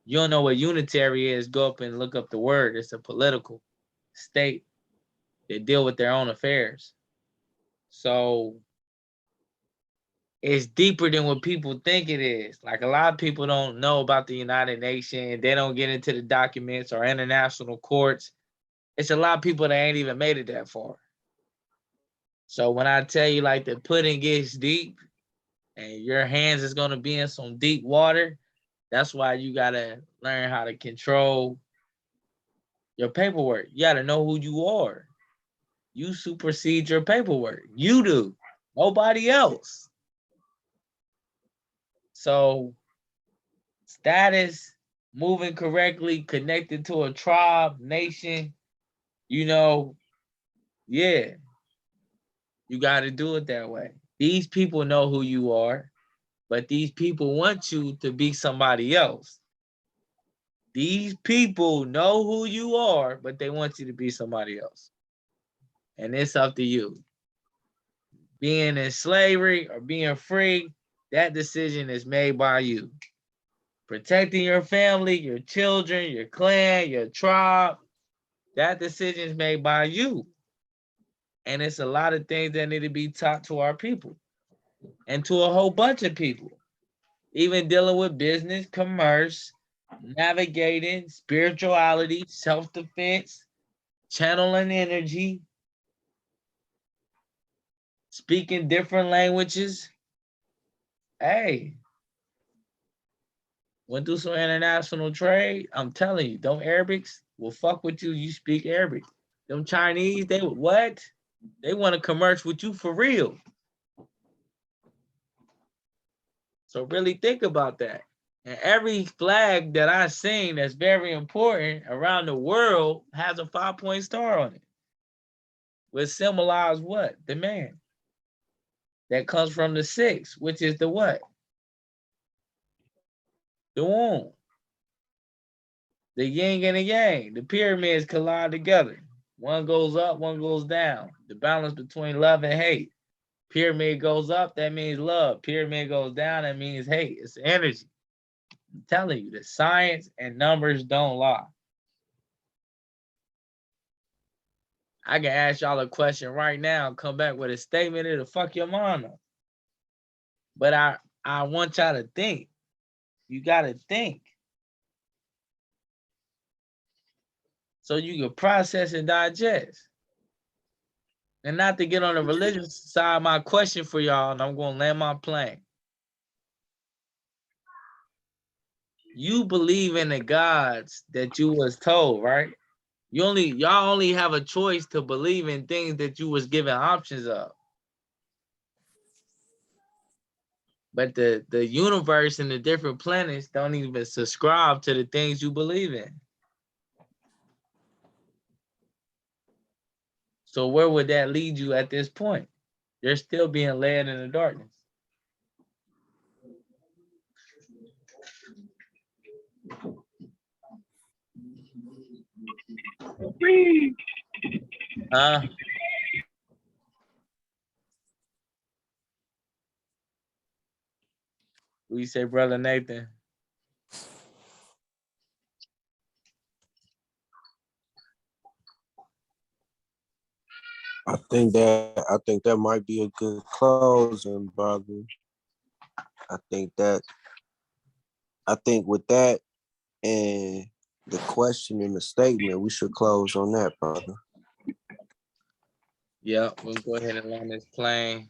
You don't know what unitary is, go up and look up the word. It's a political state that deal with their own affairs. So it's deeper than what people think it is. Like a lot of people don't know about the United Nations. They don't get into the documents or international courts. It's a lot of people that ain't even made it that far. So when I tell you like the pudding gets deep and your hands is gonna be in some deep water, that's why you gotta learn how to control your paperwork. You gotta know who you are. You supersede your paperwork. You do. Nobody else. So status, moving correctly, connected to a tribe, nation, you know, yeah, you got to do it that way. These people know who you are, but these people want you to be somebody else. These people know who you are, but they want you to be somebody else. And it's up to you. Being in slavery or being free, that decision is made by you. Protecting your family, your children, your clan, your tribe, that decision is made by you. And it's a lot of things that need to be taught to our people and to a whole bunch of people. Even dealing with business, commerce, navigating, spirituality, self-defense, channeling energy, speaking different languages. Hey, went through some international trade. I'm telling you, them Arabics will fuck with you. You speak Arabic. Them Chinese, they would what? They want to commerce with you for real. So really think about that. And every flag that I seen that's very important around the world has a 5-point star on it. Which symbolize what? The man. That comes from the 6, which is the what? The womb. The yin and the yang. The pyramids collide together. One goes up, one goes down. The balance between love and hate. Pyramid goes up, that means love. Pyramid goes down, that means hate. It's energy. I'm telling you, the science and numbers don't lie. I can ask y'all a question right now and come back with a statement that'll fuck your mind up. But I want y'all to think. You gotta think. So you can process and digest. And not to get on the religious side, my question for y'all, and I'm gonna land my plane. You believe in the gods that you was told, right? Y'all only have a choice to believe in things that you was given options of. But the universe and the different planets don't even subscribe to the things you believe in. So where would that lead you at this point? You're still being led in the darkness. What you say, Brother Nathan? I think that might be a good closing, brother. I think with that and the question and the statement, we should close on that, brother. Yeah, we'll go ahead and land this plane.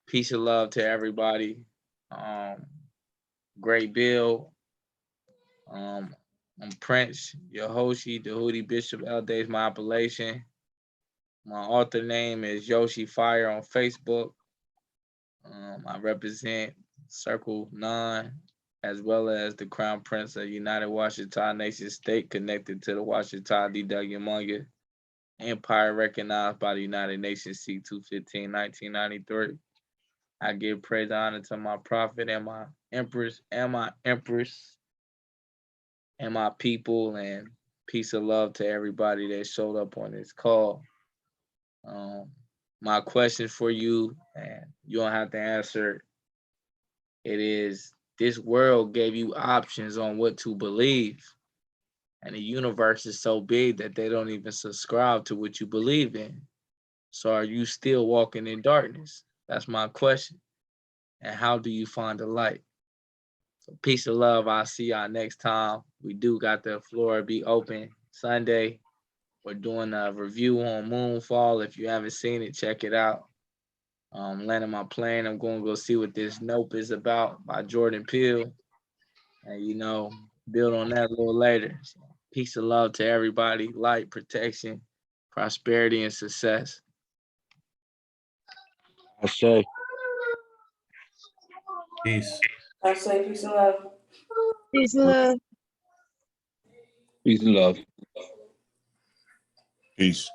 Peace and love to everybody. Great bill. I'm Prince, your Yoshi, the Hootie Bishop L Days, my appellation. My author name is Yoshi Fire on Facebook. I represent CircleNine as well as the Crown Prince of United Washita Nation State connected to the Washita D.W. Mungie Empire recognized by the United Nations C-215 1993. I give praise and honor to my prophet and my empress and my people, and peace of love to everybody that showed up on this call. My question for you, and you don't have to answer it, is this world gave you options on what to believe. And the universe is so big that they don't even subscribe to what you believe in. So are you still walking in darkness? That's my question. And how do you find the light? So peace of love. I'll see y'all next time. We do got the floor be open Sunday. We're doing a review on Moonfall. If you haven't seen it, check it out. Landing my plane. I'm going to go see what this Nope is about by Jordan Peele. And, build on that a little later. So, peace of love to everybody. Light, protection, prosperity, and success. I say. Peace. I say peace and love. Peace and love. Peace and love. Peace.